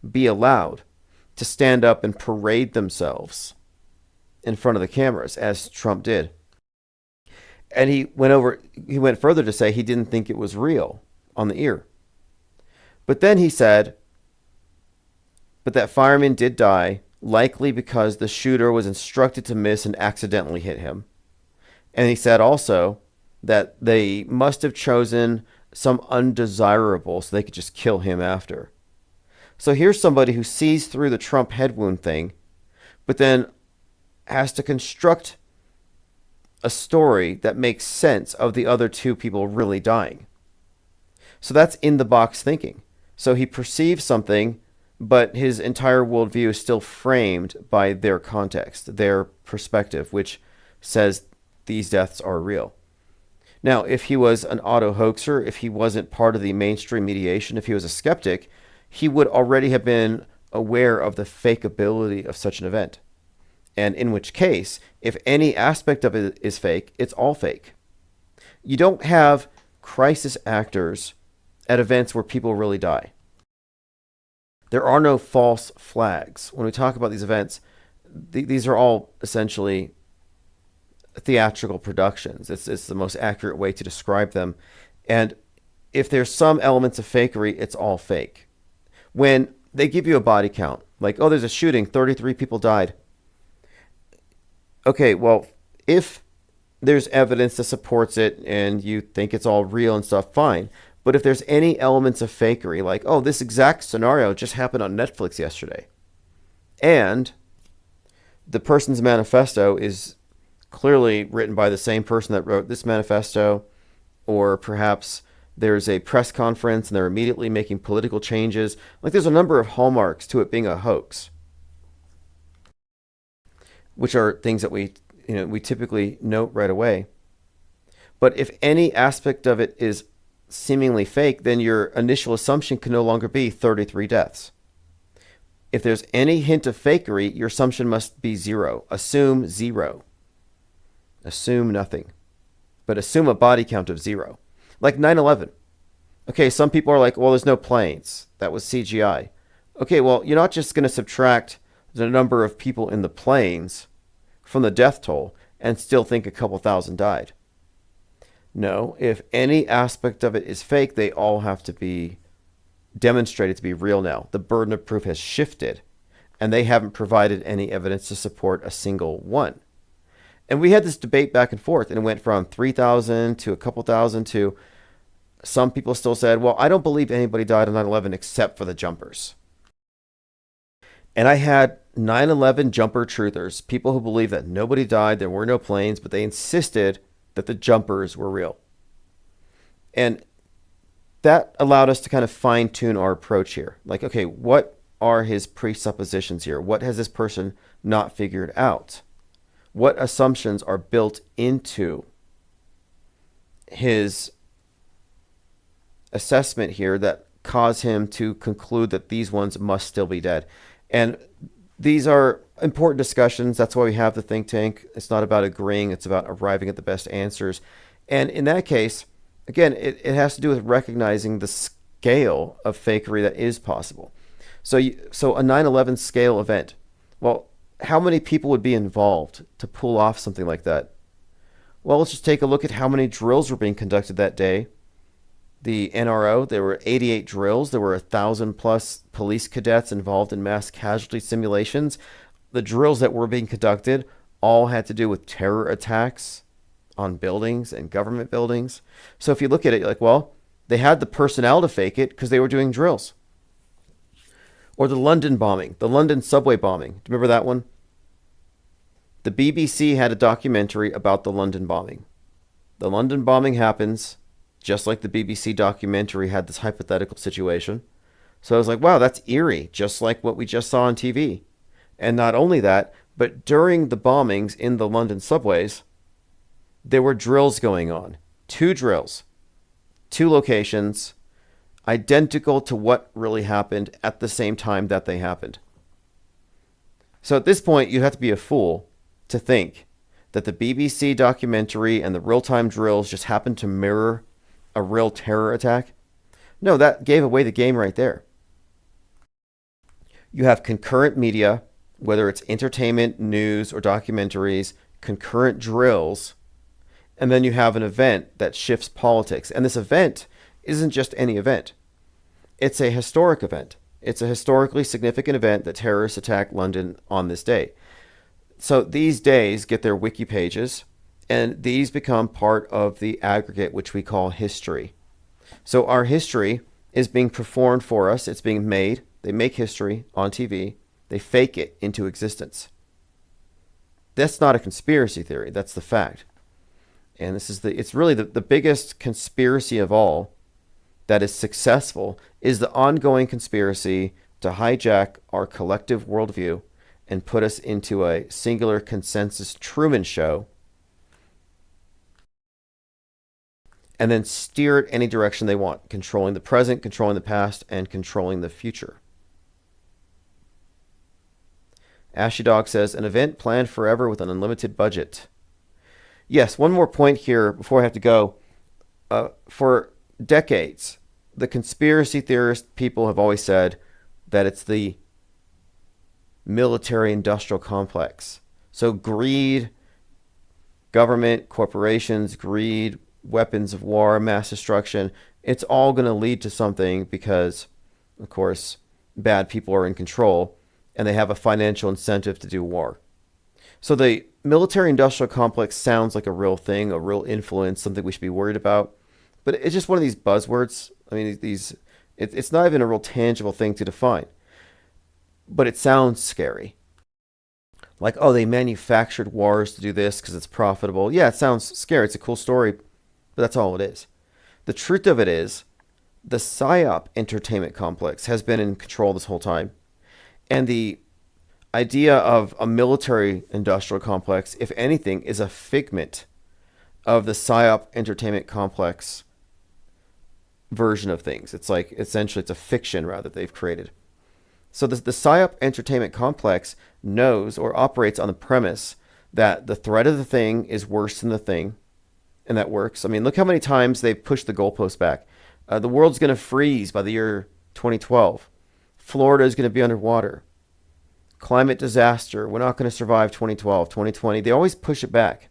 be allowed to stand up and parade themselves in front of the cameras, as Trump did. And he went further to say he didn't think it was real on the ear. But then he said, but that fireman did die, likely because the shooter was instructed to miss and accidentally hit him. And he said also that they must have chosen some undesirable so they could just kill him after. So here's somebody who sees through the Trump head wound thing, but then has to construct a story that makes sense of the other two people really dying. So that's in the box thinking. So he perceives something, but his entire worldview is still framed by their context, their perspective, which says these deaths are real. Now, if he was an auto hoaxer, if he wasn't part of the mainstream mediation, if he was a skeptic, he would already have been aware of the fakeability of such an event. And in which case, if any aspect of it is fake, it's all fake. You don't have crisis actors at events where people really die. There are no false flags. When we talk about these events, these are all essentially theatrical productions. It's the most accurate way to describe them. And if there's some elements of fakery, it's all fake. When they give you a body count, like, oh, there's a shooting, 33 people died. Okay, well, if there's evidence that supports it and you think it's all real and stuff, fine. But if there's any elements of fakery, like, oh, this exact scenario just happened on Netflix yesterday, and the person's manifesto is clearly written by the same person that wrote this manifesto, or perhaps there's a press conference and they're immediately making political changes, like there's a number of hallmarks to it being a hoax, which are things that we typically note right away. But if any aspect of it is seemingly fake, then your initial assumption can no longer be 33 deaths. If there's any hint of fakery, your assumption must be zero. Assume zero. Assume nothing. But assume a body count of zero. Like 9/11. Okay, some people are like, well, there's no planes. That was CGI. Okay, well, you're not just going to subtract the number of people in the planes from the death toll and still think a couple thousand died. No, if any aspect of it is fake, they all have to be demonstrated to be real now. The burden of proof has shifted, and they haven't provided any evidence to support a single one. And we had this debate back and forth, and it went from 3,000 to a couple thousand to some people still said, well, I don't believe anybody died on 9/11 except for the jumpers. And I had 9/11 jumper truthers, people who believe that nobody died, there were no planes, but they insisted that the jumpers were real. And that allowed us to kind of fine tune our approach here. Like, okay, what are his presuppositions here? What has this person not figured out? What assumptions are built into his assessment here that cause him to conclude that these ones must still be dead? And these are important discussions. That's why we have the think tank. It's not about agreeing. It's about arriving at the best answers. And in that case, again, it has to do with recognizing the scale of fakery that is possible. So a 9/11 scale event, well, how many people would be involved to pull off something like that? Well, let's just take a look at how many drills were being conducted that day. The NRO, there were 88 drills. There were 1,000 plus police cadets involved in mass casualty simulations. The drills that were being conducted all had to do with terror attacks on buildings and government buildings. So if you look at it, you're like, well, they had the personnel to fake it because they were doing drills. Or the London bombing, the London subway bombing. Do you remember that one? The BBC had a documentary about the London bombing. The London bombing happens just like the BBC documentary had this hypothetical situation. So I was like, wow, that's eerie, just like what we just saw on TV. And not only that, but during the bombings in the London subways, there were drills going on. Two drills, two locations, identical to what really happened at the same time that they happened. So at this point, you have to be a fool to think that the BBC documentary and the real-time drills just happened to mirror a real terror attack. No, that gave away the game right there. You have concurrent media, whether it's entertainment, news, or documentaries, concurrent drills, and then you have an event that shifts politics. And this event isn't just any event. It's a historic event. It's a historically significant event that terrorists attack London on this day. So these days get their wiki pages, and these become part of the aggregate which we call history. So our history is being performed for us. It's being made. They make history on TV. They fake it into existence. That's not a conspiracy theory. That's the fact. And it's really the biggest conspiracy of all that is successful is the ongoing conspiracy to hijack our collective worldview and put us into a singular consensus Truman Show and then steer it any direction they want, controlling the present, controlling the past, and controlling the future. Ashy Dog says, an event planned forever with an unlimited budget. Yes, one more point here before I have to go. For decades, the conspiracy theorist people have always said that it's the military-industrial complex. So greed, government, corporations, greed, weapons of war, mass destruction, it's all going to lead to something because, of course, bad people are in control and they have a financial incentive to do war. So the military-industrial complex sounds like a real thing, a real influence, something we should be worried about. But it's just one of these buzzwords. I mean, it's not even a real tangible thing to define. But it sounds scary. Like, oh, they manufactured wars to do this because it's profitable. Yeah, it sounds scary. It's a cool story, but that's all it is. The truth of it is, the PSYOP entertainment complex has been in control this whole time. And the idea of a military-industrial complex, if anything, is a figment of the PSYOP entertainment complex version of things. It's like, essentially, it's a fiction, rather, they've created. So the PSYOP entertainment complex knows or operates on the premise that the threat of the thing is worse than the thing, and that works. I mean, look how many times they've pushed the goalpost back. The world's going to freeze by the year 2012. Florida is going to be underwater. Climate disaster. We're not going to survive 2012, 2020. They always push it back.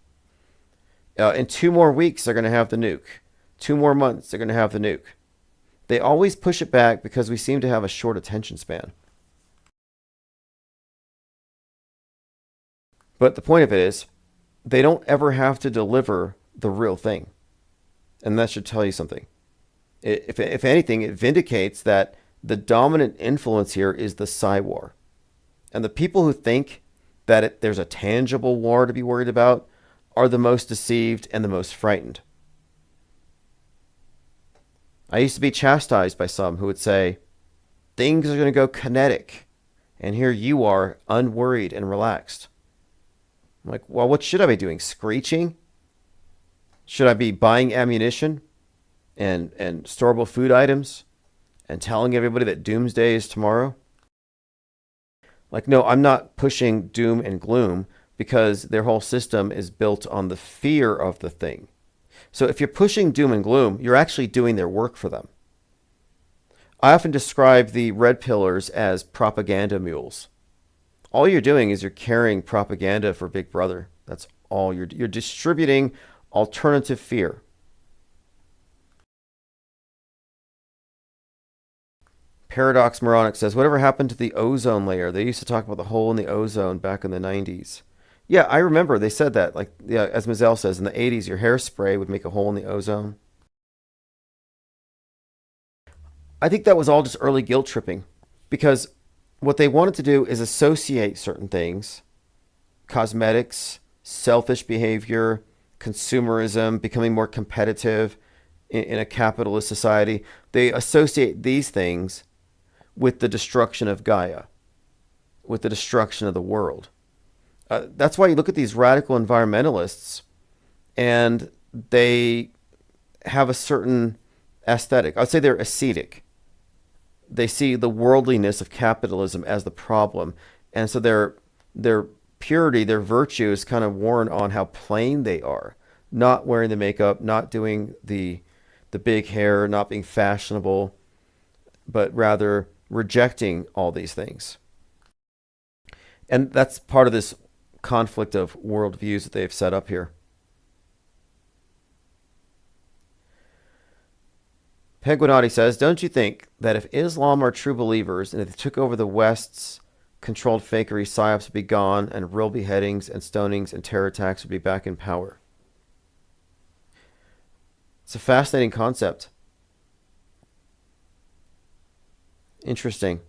In 2 more weeks, they're going to have the nuke. 2 more months, they're going to have the nuke. They always push it back because we seem to have a short attention span. But the point of it is, they don't ever have to deliver the real thing. And that should tell you something. If anything, it vindicates that the dominant influence here is the Psy war. And the people who think that there's a tangible war to be worried about are the most deceived and the most frightened. I used to be chastised by some who would say, things are going to go kinetic. And here you are, unworried and relaxed. I'm like, well, what should I be doing? Screeching? Should I be buying ammunition and storable food items and telling everybody that doomsday is tomorrow? Like, no, I'm not pushing doom and gloom because their whole system is built on the fear of the thing. So if you're pushing doom and gloom, you're actually doing their work for them. I often describe the red pillars as propaganda mules. All you're doing is you're carrying propaganda for Big Brother. That's all you're distributing alternative fear. Paradox Moronic says, whatever happened to the ozone layer? They used to talk about the hole in the ozone back in the 90s. Yeah, I remember they said that. Like, yeah, as Mazel says, in the 80s, your hairspray would make a hole in the ozone. I think that was all just early guilt tripping because what they wanted to do is associate certain things, cosmetics, selfish behavior, consumerism, becoming more competitive in a capitalist society. They associate these things with the destruction of Gaia, with the destruction of the world. That's why you look at these radical environmentalists and they have a certain aesthetic. I'd say they're ascetic. They see the worldliness of capitalism as the problem. And so their purity, their virtue is kind of worn on how plain they are. Not wearing the makeup, not doing the big hair, not being fashionable, but rather rejecting all these things. And that's part of this conflict of worldviews that they've set up here. Penguinati says, don't you think that if Islam are true believers and if they took over the West's controlled fakery, psyops would be gone and real beheadings and stonings and terror attacks would be back in power? It's a fascinating concept. Interesting.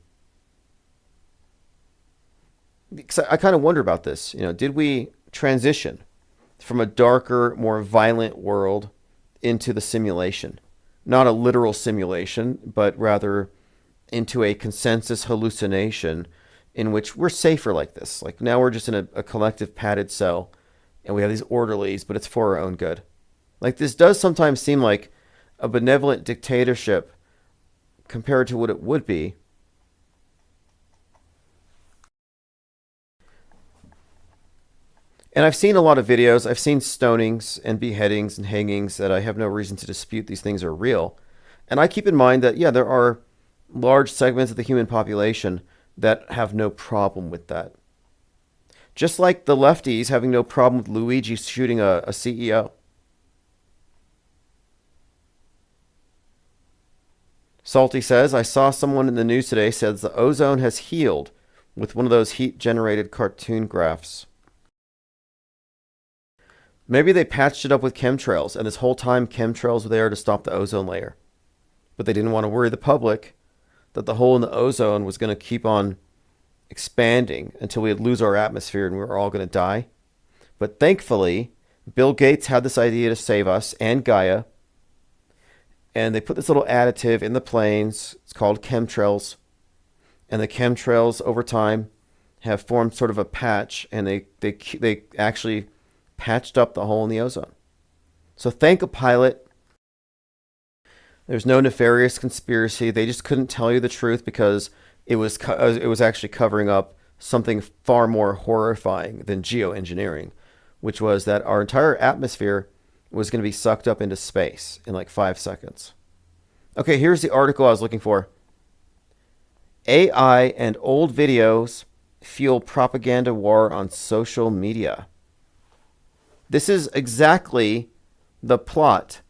Because I kind of wonder about this. Did we transition from a darker, more violent world into the simulation? Not a literal simulation, but rather into a consensus hallucination in which we're safer like this. Like now we're just in a collective padded cell and we have these orderlies, but it's for our own good. Like this does sometimes seem like a benevolent dictatorship compared to what it would be. And I've seen a lot of videos. I've seen stonings and beheadings and hangings that I have no reason to dispute these things are real. And I keep in mind that, yeah, there are large segments of the human population that have no problem with that. Just like the lefties having no problem with Luigi shooting a CEO. Salty says, I saw someone in the news today says the ozone has healed with one of those heat-generated cartoon graphs. Maybe they patched it up with chemtrails, and this whole time chemtrails were there to stop the ozone layer. But they didn't want to worry the public that the hole in the ozone was going to keep on expanding until we would lose our atmosphere and we were all going to die. But thankfully, Bill Gates had this idea to save us and Gaia. And they put this little additive in the planes. It's called chemtrails. And the chemtrails over time have formed sort of a patch, and they actually patched up the hole in the ozone. So thank a pilot. There's no nefarious conspiracy. They just couldn't tell you the truth because it was actually covering up something far more horrifying than geoengineering, which was that our entire atmosphere was going to be sucked up into space in like 5 seconds. Okay, here's the article I was looking for. AI and old videos fuel propaganda war on social media. This is exactly the plot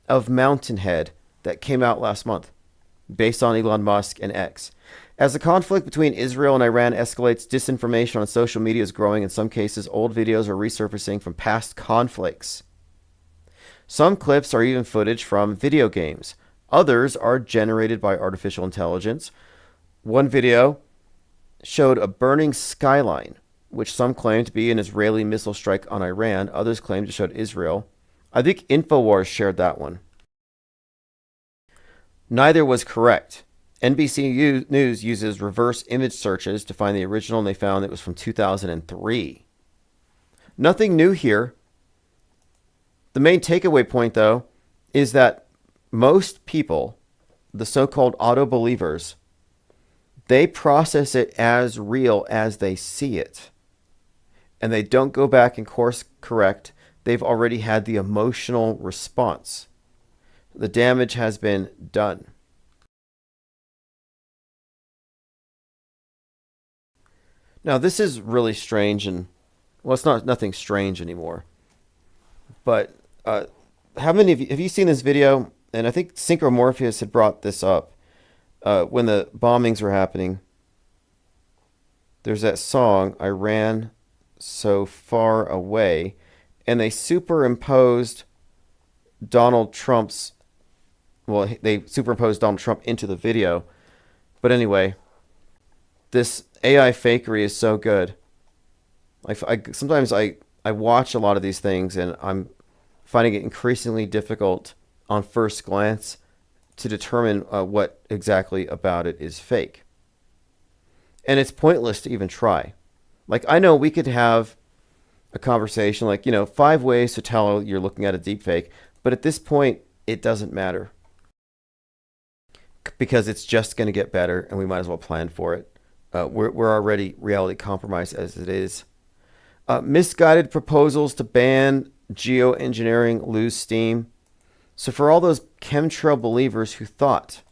of Mountainhead that came out last month, based on Elon Musk and X. As the conflict between Israel and Iran escalates, disinformation on social media is growing. In some cases, old videos are resurfacing from past conflicts. Some clips are even footage from video games. Others are generated by artificial intelligence. One video showed a burning skyline, which some claim to be an Israeli missile strike on Iran. Others claim to show Israel. I think InfoWars shared that one. Neither was correct. NBC News uses reverse image searches to find the original, and they found it was from 2003. Nothing new here. The main takeaway point, though, is that most people, the so-called auto-believers, they process it as real as they see it. And they don't go back and course correct. They've already had the emotional response. The damage has been done. Now, this is really strange, and well, it's nothing strange anymore. But how many of you have you seen this video? And I think Synchromorpheus had brought this up when the bombings were happening. There's that song, I Ran So Far Away, and they superimposed Donald Trump's, well, they superimposed Donald Trump into the video. But anyway, this AI fakery is so good. Sometimes I watch a lot of these things, and I'm finding it increasingly difficult on first glance to determine what exactly about it is fake. And it's pointless to even try. Like, I know we could have a conversation like, 5 ways to tell you're looking at a deepfake, but at this point, it doesn't matter because it's just going to get better and we might as well plan for it. We're already reality compromised as it is. Misguided proposals to ban geoengineering lose steam. So for all those chemtrail believers who thought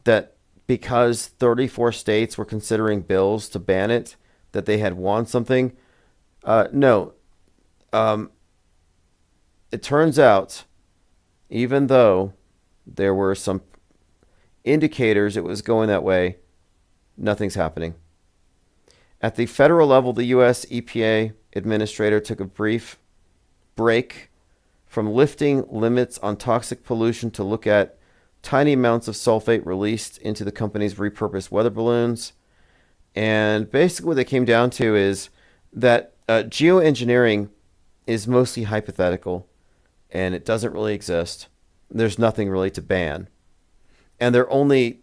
that because 34 states were considering bills to ban it, that they had won something, no. It turns out, even though there were some indicators it was going that way, nothing's happening. At the federal level, the U.S. EPA administrator took a brief break from lifting limits on toxic pollution to look at tiny amounts of sulfate released into the company's repurposed weather balloons. And basically what they came down to is that geoengineering is mostly hypothetical and it doesn't really exist. There's nothing really to ban. And they're only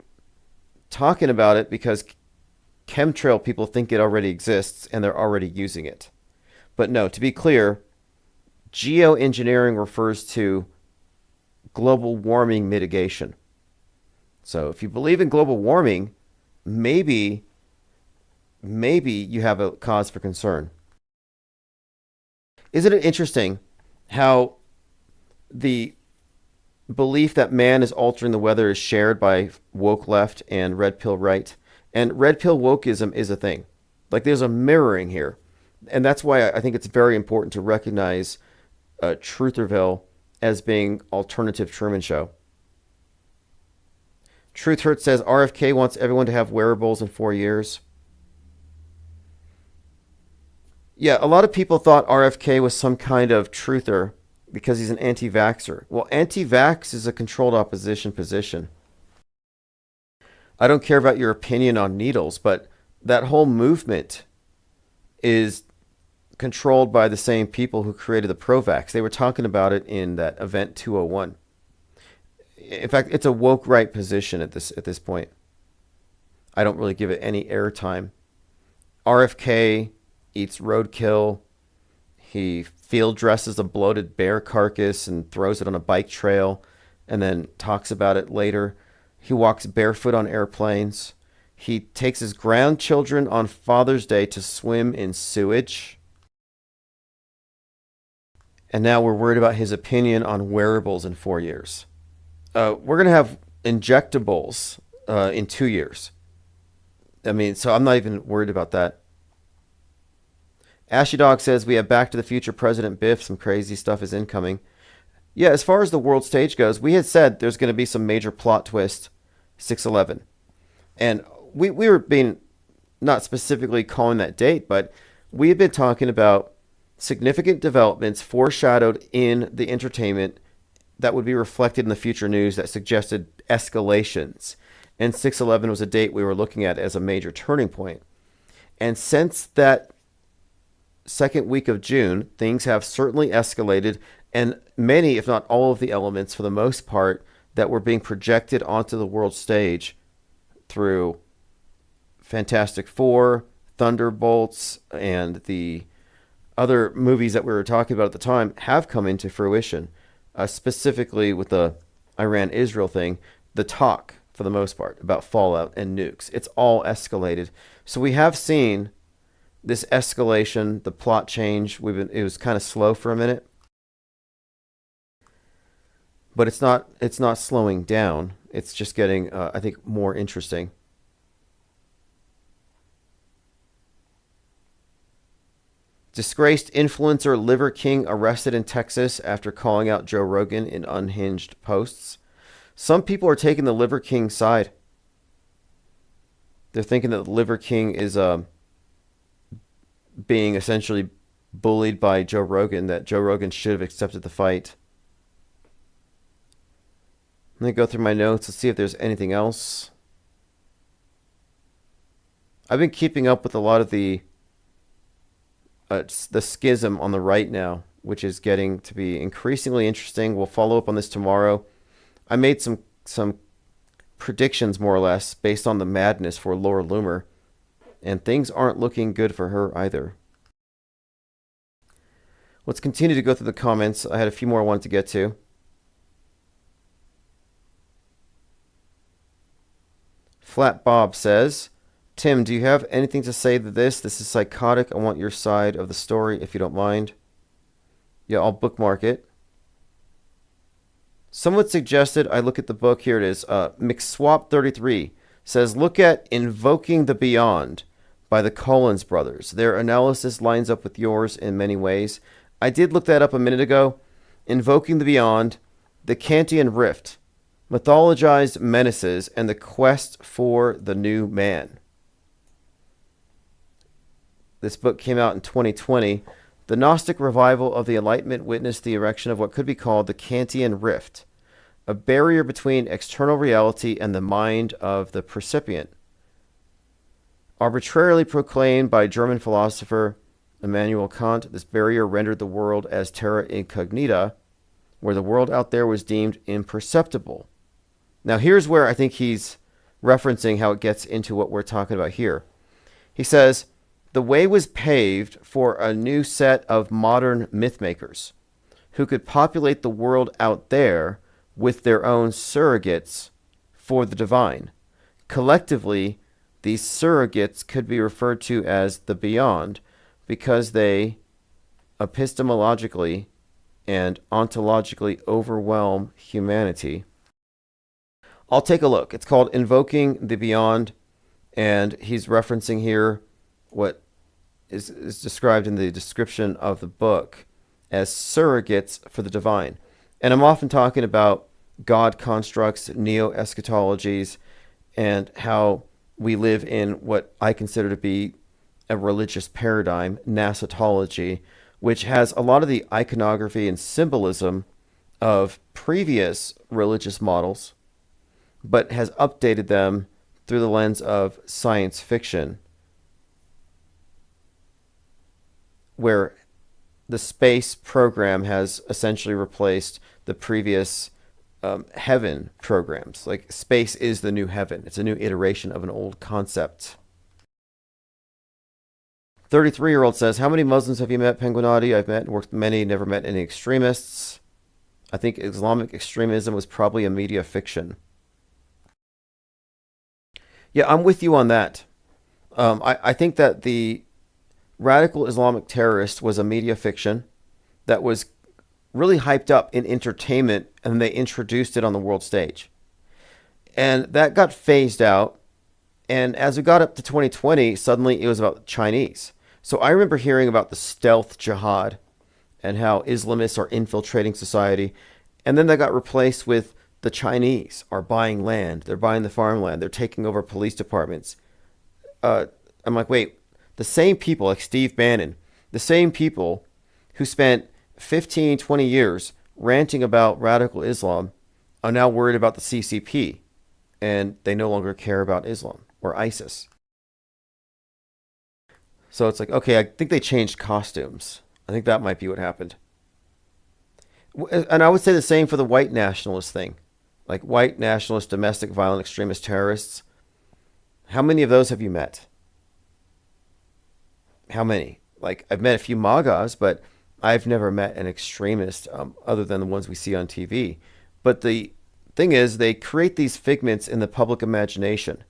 talking about it because chemtrail people think it already exists and they're already using it. But no, to be clear, geoengineering refers to global warming mitigation. So if you believe in global warming, maybe you have a cause for concern. Isn't it interesting how the belief that man is altering the weather is shared by woke left and red pill right? And red pill wokeism is a thing. Like, there's a mirroring here. And that's why I think it's very important to recognize Trutherville as being alternative Truman Show. Truth Hurt says RFK wants everyone to have wearables in 4 years. Yeah, a lot of people thought RFK was some kind of truther because he's an anti-vaxxer. Well, anti-vax is a controlled opposition position. I don't care about your opinion on needles, but that whole movement is controlled by the same people who created the pro-vax. They were talking about it in that event 201. In fact, it's a woke right position at this point. I don't really give it any airtime. RFK eats roadkill. He field dresses a bloated bear carcass and throws it on a bike trail and then talks about it later. He walks barefoot on airplanes. He takes his grandchildren on Father's Day to swim in sewage. And now we're worried about his opinion on wearables in 4 years. We're going to have injectables in 2 years. I mean, so I'm not even worried about that. Ashy Dog says we have Back to the Future President Biff. Some crazy stuff is incoming. Yeah, as far as the world stage goes, we had said there's going to be some major plot twist 6/11. And we were being not specifically calling that date, but we had been talking about significant developments foreshadowed in the entertainment that would be reflected in the future news that suggested escalations. And 6/11 was a date we were looking at as a major turning point. And since that second week of June, things have certainly escalated, and many, if not all of the elements, for the most part, that were being projected onto the world stage through Fantastic Four, Thunderbolts, and the other movies that we were talking about at the time have come into fruition, specifically with the Iran-Israel thing, the talk, for the most part, about fallout and nukes. It's all escalated. So we have seen this escalation, the plot change. It was kind of slow for a minute, but it's not slowing down. It's just getting, I think, more interesting. Disgraced influencer Liver King arrested in Texas after calling out Joe Rogan in unhinged posts. Some people are taking the Liver King side. They're thinking that the Liver King is being essentially bullied by Joe Rogan, that Joe Rogan should have accepted the fight. Let me go through my notes. Let's see if there's anything else. I've been keeping up with a lot of the schism on the right now, which is getting to be increasingly interesting. We'll follow up on this tomorrow. I made some some predictions, more or less, based on the madness for Laura Loomer, and things aren't looking good for her either. Let's continue to go through the comments. I had a few more I wanted to get to. Flat Bob says, Tim, do you have anything to say to this? This is psychotic. I want your side of the story, if you don't mind. Yeah, I'll bookmark it. Someone suggested I look at the book. Here it is. McSwap33 says, look at Invoking the Beyond by the Collins brothers. Their analysis lines up with yours in many ways. I did look that up a minute ago. Invoking the Beyond, the Kantian Rift, Mythologized Menaces, and the Quest for the New Man. This book came out in 2020. The Gnostic revival of the Enlightenment witnessed the erection of what could be called the Kantian Rift, a barrier between external reality and the mind of the percipient. Arbitrarily proclaimed by German philosopher Immanuel Kant, this barrier rendered the world as terra incognita, where the world out there was deemed imperceptible. Now here's where I think he's referencing how it gets into what we're talking about here. He says, the way was paved for a new set of modern mythmakers who could populate the world out there with their own surrogates for the divine. Collectively, these surrogates could be referred to as the beyond because they epistemologically and ontologically overwhelm humanity. I'll take a look. It's called Invoking the Beyond, and he's referencing here what is described in the description of the book as surrogates for the divine. And I'm often talking about God constructs, neo-eschatologies, and how we live in what I consider to be a religious paradigm, Nasatology, which has a lot of the iconography and symbolism of previous religious models, but has updated them through the lens of science fiction, where the space program has essentially replaced the previous heaven programs. Like, space is the new heaven. It's a new iteration of an old concept. 33-year-old says, how many Muslims have you met, Penguinati? I've met and worked with many, never met any extremists. I think Islamic extremism was probably a media fiction. Yeah, I'm with you on that. I think that the radical Islamic terrorist was a media fiction that was really hyped up in entertainment, and they introduced it on the world stage. And that got phased out. And as we got up to 2020, suddenly it was about the Chinese. So I remember hearing about the stealth jihad and how Islamists are infiltrating society. And then that got replaced with the Chinese are buying land. They're buying the farmland. They're taking over police departments. I'm like, wait, the same people, like Steve Bannon, the same people who spent 15, 20 years ranting about radical Islam are now worried about the CCP, and they no longer care about Islam or ISIS. So it's like, okay, I think they changed costumes. I think that might be what happened. And I would say the same for the white nationalist thing. Like, white nationalist, domestic violent extremist terrorists. How many of those have you met? How many? Like, I've met a few MAGAs, but I've never met an extremist other than the ones we see on TV. But the thing is, they create these figments in the public imagination.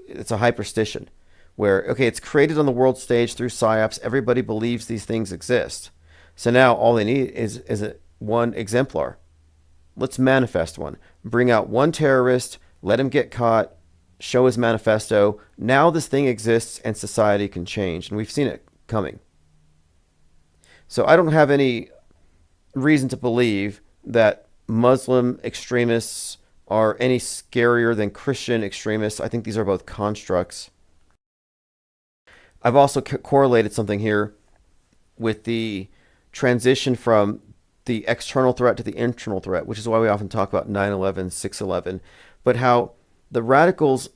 It's a hyperstition where, okay, it's created on the world stage through psyops. Everybody believes these things exist. So now all they need is one exemplar. Let's manifest one. Bring out one terrorist, let him get caught, show his manifesto. Now this thing exists and society can change. And we've seen it coming. So I don't have any reason to believe that Muslim extremists are any scarier than Christian extremists. I think these are both constructs. I've also correlated something here with the transition from the external threat to the internal threat, which is why we often talk about 9/11, 6/11, but how the radicals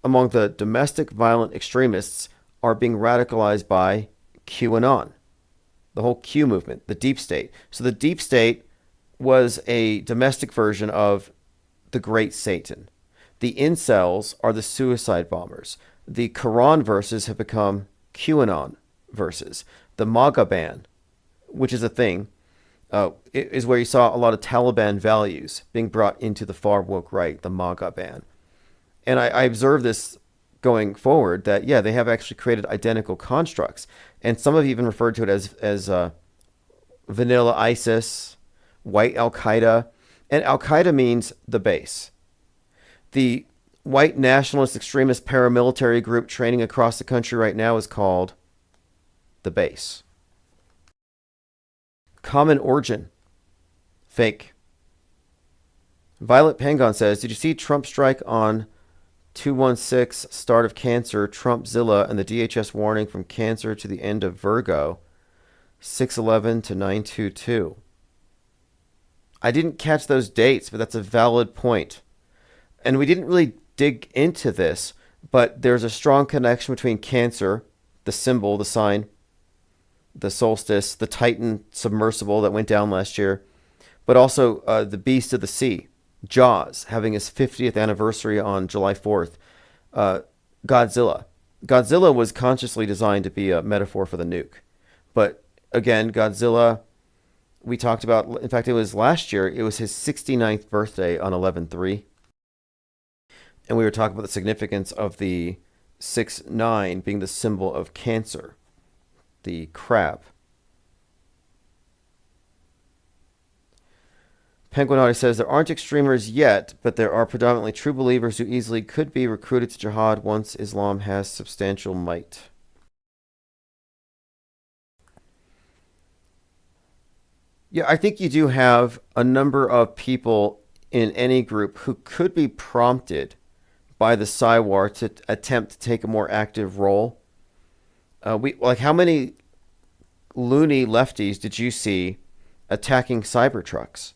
among the domestic violent extremists are being radicalized by QAnon, the whole Q movement, the deep state. So the deep state was a domestic version of the Great Satan. The incels are the suicide bombers. The Quran verses have become QAnon verses. The MAGA ban, which is a thing, is where you saw a lot of Taliban values being brought into the far woke right, the MAGA ban. And I observe this going forward that, yeah, they have actually created identical constructs. And some have even referred to it as vanilla ISIS, white Al Qaeda. And Al Qaeda means the base. The white nationalist extremist paramilitary group training across the country right now is called the base. Common origin. Fake. Violet Pangon says, did you see Trump strike on 216 start of Cancer, Trumpzilla, and the DHS warning from Cancer to the end of Virgo, 611 to 922? I didn't catch those dates, but that's a valid point. And we didn't really dig into this, but there's a strong connection between Cancer, the symbol, the sign, the solstice, the Titan submersible that went down last year, but also the beast of the sea, Jaws, having his 50th anniversary on July 4th. Godzilla. Godzilla was consciously designed to be a metaphor for the nuke. But again, Godzilla, we talked about, in fact, it was last year, it was his 69th birthday on 11/3. And we were talking about the significance of the 6-9 being the symbol of Cancer, the crab. Penguinotti says there aren't extremers yet, but there are predominantly true believers who easily could be recruited to jihad once Islam has substantial might. Yeah, I think you do have a number of people in any group who could be prompted by the Psywar to attempt to take a more active role. How many loony lefties did you see attacking Cybertrucks?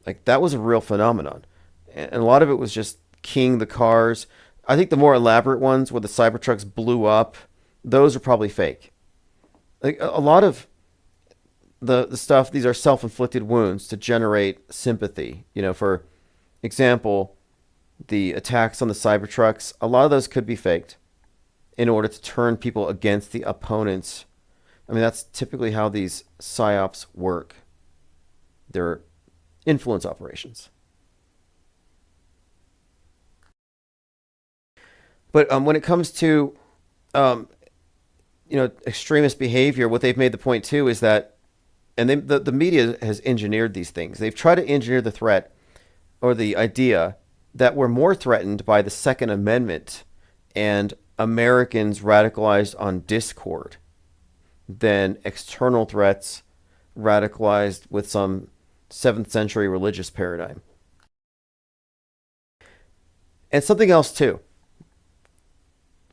Like, that was a real phenomenon. And a lot of it was just keying the cars. I think the more elaborate ones where the Cybertrucks blew up, those are probably fake. Like, a lot of the stuff, these are self-inflicted wounds to generate sympathy. You know, for example, the attacks on the Cybertrucks, a lot of those could be faked in order to turn people against the opponents. I mean, that's typically how these psyops work. They're influence operations. But when it comes to extremist behavior, what they've made the point too is that, and the media has engineered these things. They've tried to engineer the threat or the idea that we're more threatened by the Second Amendment and Americans radicalized on Discord than external threats radicalized with some 7th century religious paradigm. And something else too.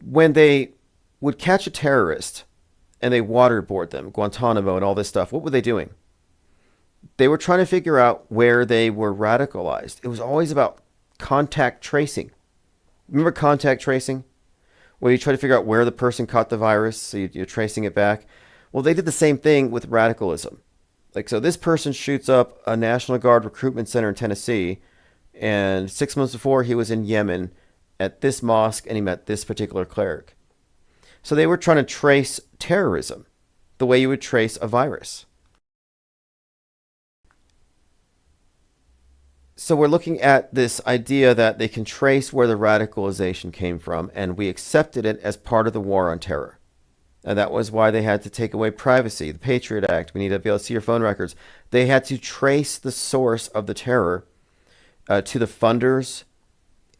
When they would catch a terrorist and they waterboard them, Guantanamo and all this stuff, what were they doing? They were trying to figure out where they were radicalized. It was always about contact tracing. Remember contact tracing? Where you try to figure out where the person caught the virus, so you're tracing it back. Well, they did the same thing with radicalism. Like, so this person shoots up a National Guard recruitment center in Tennessee, and 6 months before he was in Yemen at this mosque and he met this particular cleric. So they were trying to trace terrorism the way you would trace a virus. So we're looking at this idea that they can trace where the radicalization came from, and we accepted it as part of the war on terror. And that was why they had to take away privacy, the Patriot Act. We need to be able to see your phone records. They had to trace the source of the terror to the funders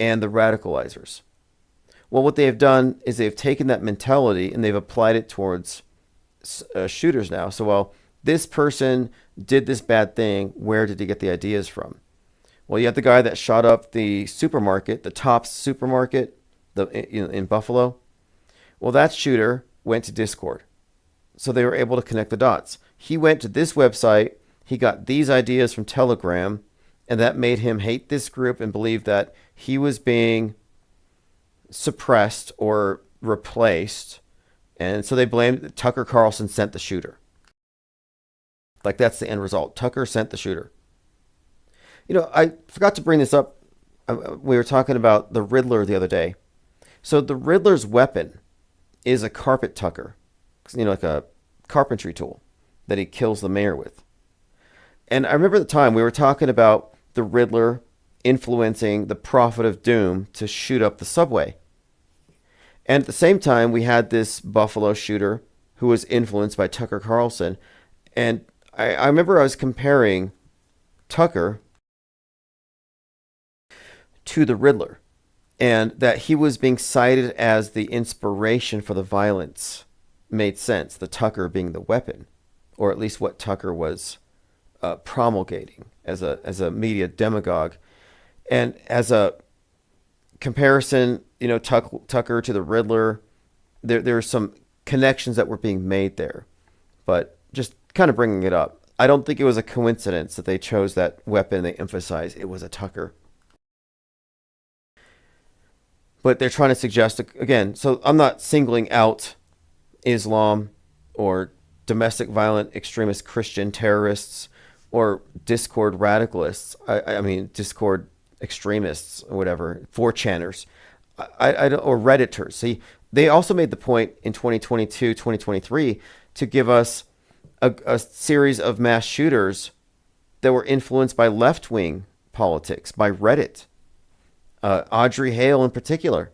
and the radicalizers. Well, what they have done is they've taken that mentality and they've applied it towards shooters now. So, well, this person did this bad thing. Where did he get the ideas from? Well, you have the guy that shot up the supermarket, the Tops supermarket in Buffalo. Well, that shooter went to Discord. So they were able to connect the dots. He went to this website. He got these ideas from Telegram, and that made him hate this group and believe that he was being suppressed or replaced. And so they blamed Tucker Carlson sent the shooter. Like, that's the end result. Tucker sent the shooter. I forgot to bring this up. We were talking about the Riddler the other day. So the Riddler's weapon is a carpet tucker, like a carpentry tool that he kills the mayor with. And I remember at the time we were talking about the Riddler influencing the Prophet of Doom to shoot up the subway. And at the same time, we had this Buffalo shooter who was influenced by Tucker Carlson. And I remember I was comparing Tucker to the Riddler, and that he was being cited as the inspiration for the violence made sense, the Tucker being the weapon, or at least what Tucker was promulgating as a media demagogue. And as a comparison, Tucker to the Riddler, there are some connections that were being made there. But just kind of bringing it up, I don't think it was a coincidence that they chose that weapon. They emphasized it was a Tucker. But they're trying to suggest, again, so I'm not singling out Islam or domestic violent extremist Christian terrorists or Discord radicalists. I mean, Discord extremists or whatever, 4chaners, I don't, or Redditors. See, they also made the point in 2022, 2023 to give us a series of mass shooters that were influenced by left-wing politics, by Reddit. Audrey Hale in particular.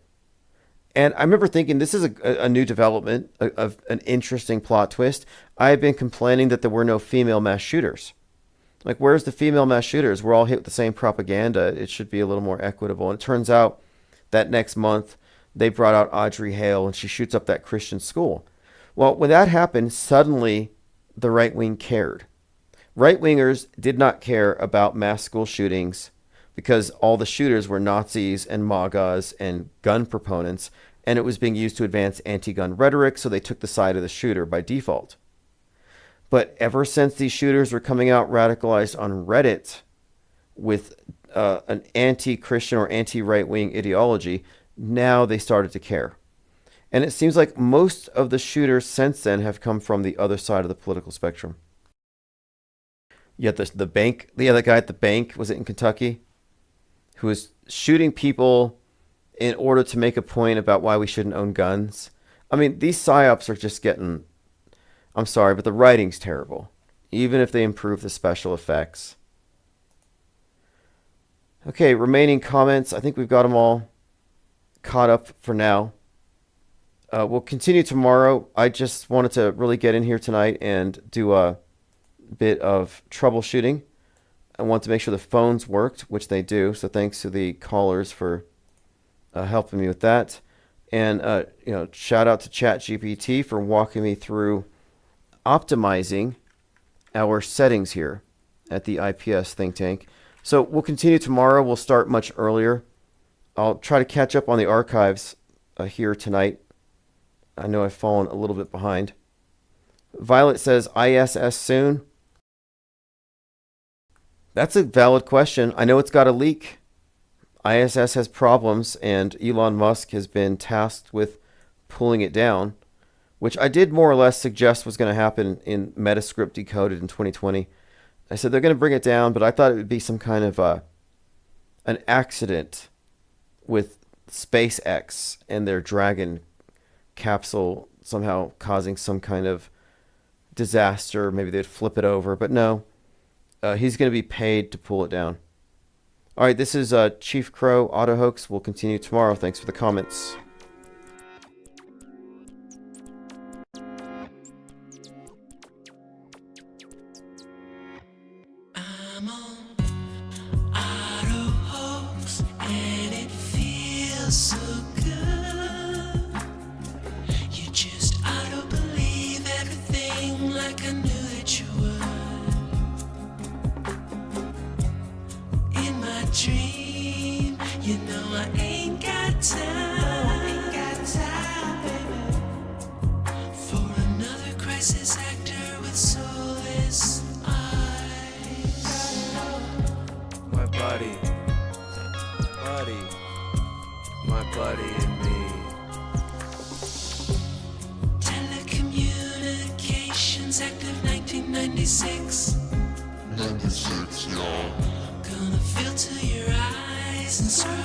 And I remember thinking, this is a new development, of an interesting plot twist. I had been complaining that there were no female mass shooters. Like, where's the female mass shooters? We're all hit with the same propaganda. It should be a little more equitable. And it turns out that next month, they brought out Audrey Hale, and she shoots up that Christian school. Well, when that happened, suddenly the right wing cared. Right wingers did not care about mass school shootings because all the shooters were Nazis and MAGAs and gun proponents, and it was being used to advance anti-gun rhetoric, so they took the side of the shooter by default. But ever since these shooters were coming out radicalized on Reddit with an anti-Christian or anti-right-wing ideology, now they started to care. And it seems like most of the shooters since then have come from the other side of the political spectrum. Yet the bank, the other guy at the bank, was it in Kentucky, who was shooting people in order to make a point about why we shouldn't own guns. I mean, these psyops are just getting, I'm sorry, but the writing's terrible, even if they improve the special effects. Okay, remaining comments. I think we've got them all caught up for now. We'll continue tomorrow. I just wanted to really get in here tonight and do a bit of troubleshooting. I want to make sure the phones worked, which they do. So thanks to the callers for helping me with that. And shout out to ChatGPT for walking me through optimizing our settings here at the IPS think tank. So we'll continue tomorrow. We'll start much earlier. I'll try to catch up on the archives here tonight. I know I've fallen a little bit behind. Violet says ISS soon. That's a valid question. I know it's got a leak. ISS has problems, and Elon Musk has been tasked with pulling it down, which I did more or less suggest was going to happen in Metascript Decoded in 2020. I said they're going to bring it down, but I thought it would be some kind of an accident with SpaceX and their Dragon capsule somehow causing some kind of disaster. Maybe they'd flip it over, but no. He's going to be paid to pull it down. All right, this is Chief Crow Auto Hoax. We'll continue tomorrow. Thanks for the comments. I'm on Auto Hoax, and it feels so good. You just auto believe everything like I knew that you would. In my dream, you know I ain't got time, baby, for another crisis actor with soulless eyes. My buddy, my buddy and me. Telecommunications Act of 1996. 96, y'all. Gonna dancing circles.